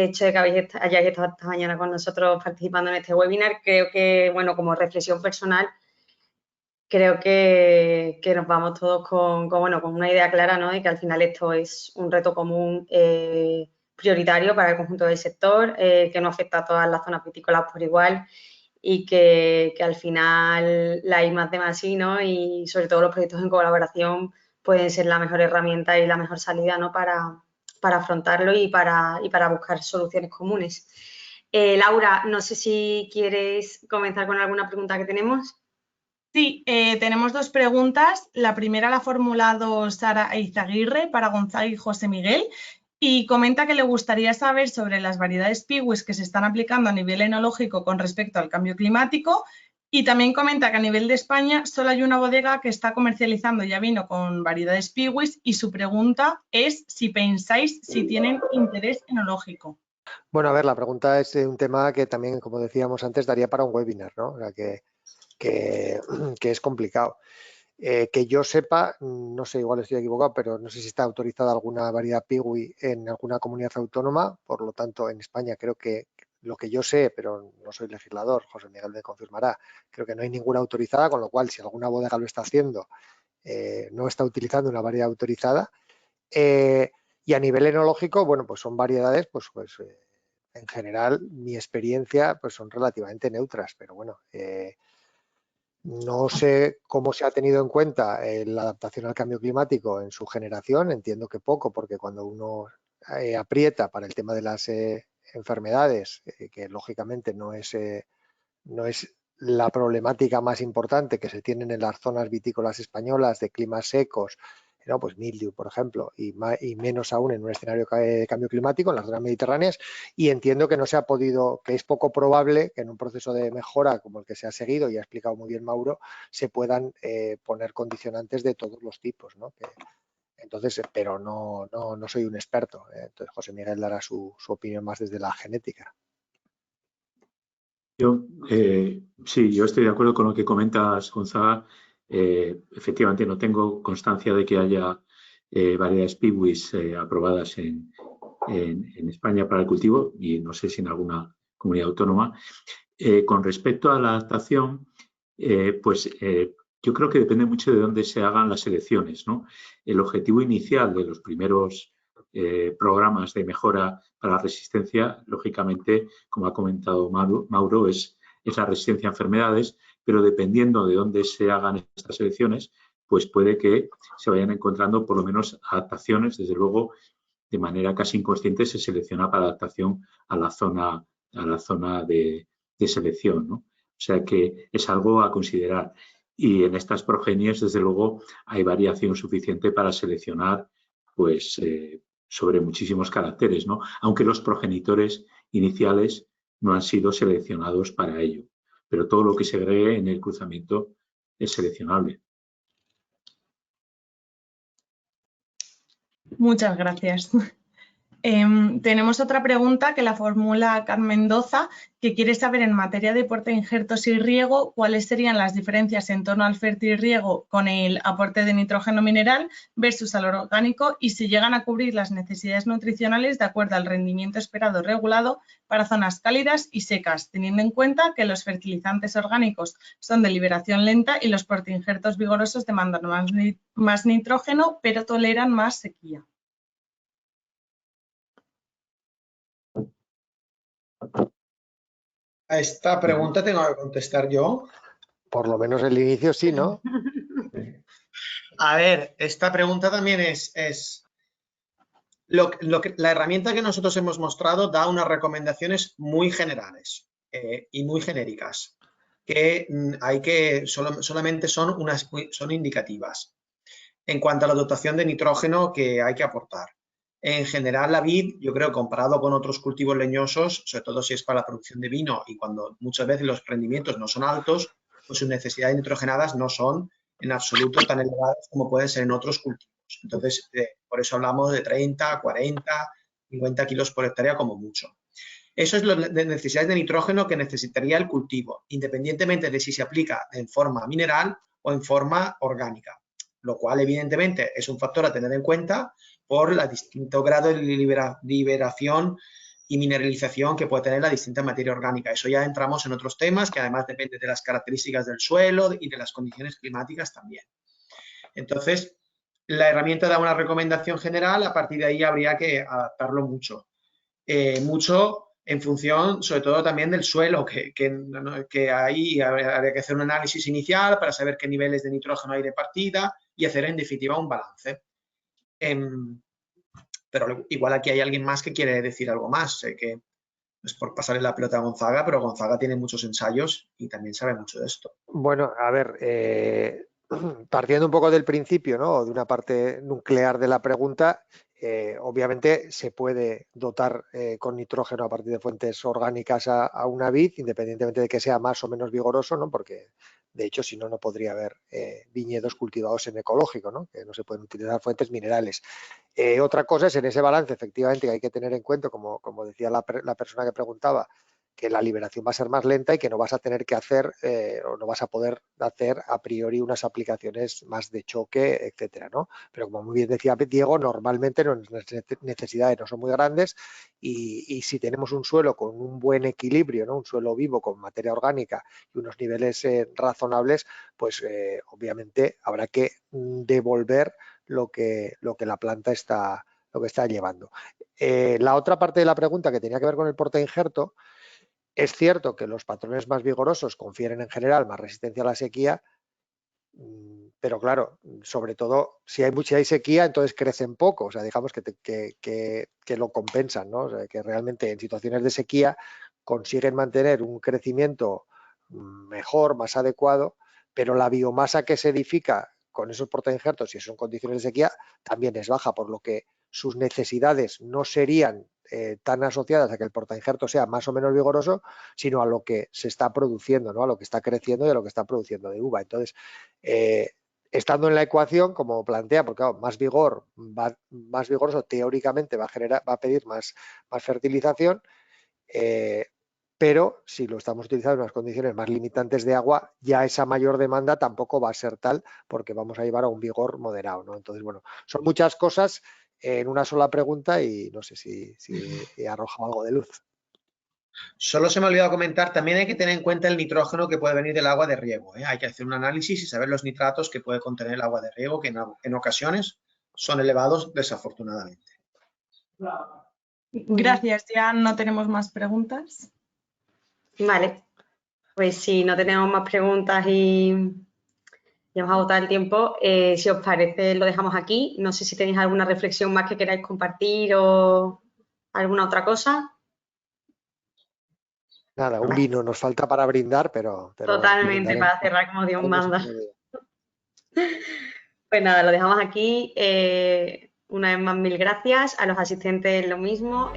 hecho de que hayáis estado esta mañana con nosotros participando en este webinar. Creo que, bueno, como reflexión personal, creo que nos vamos todos con una idea clara, ¿no? De que al final esto es un reto común prioritario para el conjunto del sector, que no afecta a todas las zonas vitícolas por igual y que al final la I+D+I, ¿no? Y sobre todo los proyectos en colaboración pueden ser la mejor herramienta y la mejor salida, ¿no? Para afrontarlo y para buscar soluciones comunes. Laura, no sé si quieres comenzar con alguna pregunta que tenemos. Sí, tenemos 2 preguntas. La primera la ha formulado Sara Eizaguirre para Gonzalo y José Miguel y comenta que le gustaría saber sobre las variedades Piwis que se están aplicando a nivel enológico con respecto al cambio climático, y también comenta que a nivel de España solo hay una bodega que está comercializando ya vino con variedades Piwis, y su pregunta es si pensáis si tienen interés enológico. Bueno, a ver, la pregunta es un tema que también, como decíamos antes, daría para un webinar, ¿no? O sea, que es complicado. Que yo sepa, no sé, igual estoy equivocado, pero no sé si está autorizada alguna variedad Piwi en alguna comunidad autónoma. Por lo tanto, en España creo que lo que yo sé, pero no soy legislador, José Miguel me confirmará, creo que no hay ninguna autorizada, con lo cual si alguna bodega lo está haciendo, no está utilizando una variedad autorizada. Y a nivel enológico, bueno, pues son variedades, pues en general, mi experiencia, pues son relativamente neutras, pero bueno, no sé cómo se ha tenido en cuenta la adaptación al cambio climático en su generación, entiendo que poco, porque cuando uno aprieta para el tema de las enfermedades, que lógicamente no es la problemática más importante que se tienen en las zonas vitícolas españolas de climas secos, ¿no? Pues mildew, por ejemplo, y menos aún en un escenario de cambio climático en las zonas mediterráneas, y entiendo que no se ha podido, que es poco probable que en un proceso de mejora como el que se ha seguido, y ha explicado muy bien Mauro, se puedan poner condicionantes de todos los tipos, ¿no? Entonces, pero no soy un experto, entonces José Miguel dará su opinión más desde la genética. Sí, yo estoy de acuerdo con lo que comentas, Gonzaga. Efectivamente, no tengo constancia de que haya variedades Piwis aprobadas en España para el cultivo, y no sé si en alguna comunidad autónoma. Con respecto a la adaptación, yo creo que depende mucho de dónde se hagan las selecciones, ¿no? El objetivo inicial de los primeros programas de mejora para la resistencia, lógicamente, como ha comentado Mauro, es la resistencia a enfermedades, pero dependiendo de dónde se hagan estas selecciones, pues puede que se vayan encontrando por lo menos adaptaciones. Desde luego, de manera casi inconsciente se selecciona para adaptación a la zona de selección, ¿no? O sea que es algo a considerar. Y en estas progenies, desde luego, hay variación suficiente para seleccionar, pues, sobre muchísimos caracteres, ¿no? Aunque los progenitores iniciales no han sido seleccionados para ello. Pero todo lo que se agregue en el cruzamiento es seleccionable. Muchas gracias. Tenemos otra pregunta que la formula Cat Mendoza, que quiere saber en materia de aporte de injertos y riego cuáles serían las diferencias en torno al fertirriego con el aporte de nitrógeno mineral versus al orgánico, y si llegan a cubrir las necesidades nutricionales de acuerdo al rendimiento esperado regulado para zonas cálidas y secas, teniendo en cuenta que los fertilizantes orgánicos son de liberación lenta y los portainjertos vigorosos demandan más nitrógeno pero toleran más sequía. A esta pregunta tengo que contestar yo. Por lo menos el inicio sí, ¿no? A ver, esta pregunta también es la herramienta que nosotros hemos mostrado da unas recomendaciones muy generales y muy genéricas, que solamente son indicativas en cuanto a la dotación de nitrógeno que hay que aportar. En general, la vid, yo creo, comparado con otros cultivos leñosos, sobre todo si es para la producción de vino y cuando muchas veces los rendimientos no son altos, pues sus necesidades nitrogenadas no son en absoluto tan elevadas como pueden ser en otros cultivos. Entonces, por eso hablamos de 30, 40, 50 kilos por hectárea como mucho. Eso es las necesidades de nitrógeno que necesitaría el cultivo, independientemente de si se aplica en forma mineral o en forma orgánica, lo cual evidentemente es un factor a tener en cuenta por el distinto grado de liberación y mineralización que puede tener la distinta materia orgánica. Eso ya entramos en otros temas que además depende de las características del suelo y de las condiciones climáticas también. Entonces, la herramienta da una recomendación general, a partir de ahí habría que adaptarlo mucho. Mucho en función, sobre todo también del suelo, que ahí habría que hacer un análisis inicial para saber qué niveles de nitrógeno hay de partida y hacer en definitiva un balance. Pero igual aquí hay alguien más que quiere decir algo más. Sé que es por pasarle la pelota a Gonzaga, pero Gonzaga tiene muchos ensayos y también sabe mucho de esto. Bueno, a ver, partiendo un poco del principio, ¿no? De una parte nuclear de la pregunta, obviamente se puede dotar con nitrógeno a partir de fuentes orgánicas a una vid, independientemente de que sea más o menos vigoroso, ¿no? Porque de hecho si no, no podría haber viñedos cultivados en ecológico, ¿no? Que no se pueden utilizar fuentes minerales. Otra cosa es en ese balance, efectivamente, que hay que tener en cuenta, como decía la persona que preguntaba, que la liberación va a ser más lenta y que no vas a tener que hacer o no vas a poder hacer a priori unas aplicaciones más de choque, etcétera, ¿no? Pero como muy bien decía Diego, normalmente nuestras necesidades no son muy grandes y si tenemos un suelo con un buen equilibrio, ¿no? Un suelo vivo con materia orgánica y unos niveles razonables, pues obviamente habrá que devolver lo que la planta está llevando. La otra parte de la pregunta que tenía que ver con el portainjerto, es cierto que los patrones más vigorosos confieren en general más resistencia a la sequía, pero claro, sobre todo si hay sequía, entonces crecen poco, o sea, digamos que lo compensan, ¿no? O sea, que realmente en situaciones de sequía consiguen mantener un crecimiento mejor, más adecuado, pero la biomasa que se edifica con esos portainjertos, si son condiciones de sequía, también es baja, por lo que sus necesidades no serían tan asociadas a que el portainjerto sea más o menos vigoroso, sino a lo que se está produciendo, ¿no? A lo que está creciendo y a lo que está produciendo de uva. Entonces, estando en la ecuación, como plantea, porque claro, más vigoroso teóricamente va a pedir más fertilización, pero si lo estamos utilizando en unas condiciones más limitantes de agua, ya esa mayor demanda tampoco va a ser tal porque vamos a llevar a un vigor moderado, ¿no? Entonces, bueno, son muchas cosas en una sola pregunta y no sé si he arrojado algo de luz. Solo se me ha olvidado comentar, también hay que tener en cuenta el nitrógeno que puede venir del agua de riego, ¿eh? Hay que hacer un análisis y saber los nitratos que puede contener el agua de riego, que en ocasiones son elevados, desafortunadamente. Gracias, ya no tenemos más preguntas. Vale, pues si no tenemos más preguntas y ya hemos agotado el tiempo, si os parece lo dejamos aquí. No sé si tenéis alguna reflexión más que queráis compartir o alguna otra cosa. Nada, un vino nos falta para brindar, pero totalmente, para cerrar como Dios manda. Pues nada, lo dejamos aquí. Una vez más, mil gracias. A los asistentes lo mismo.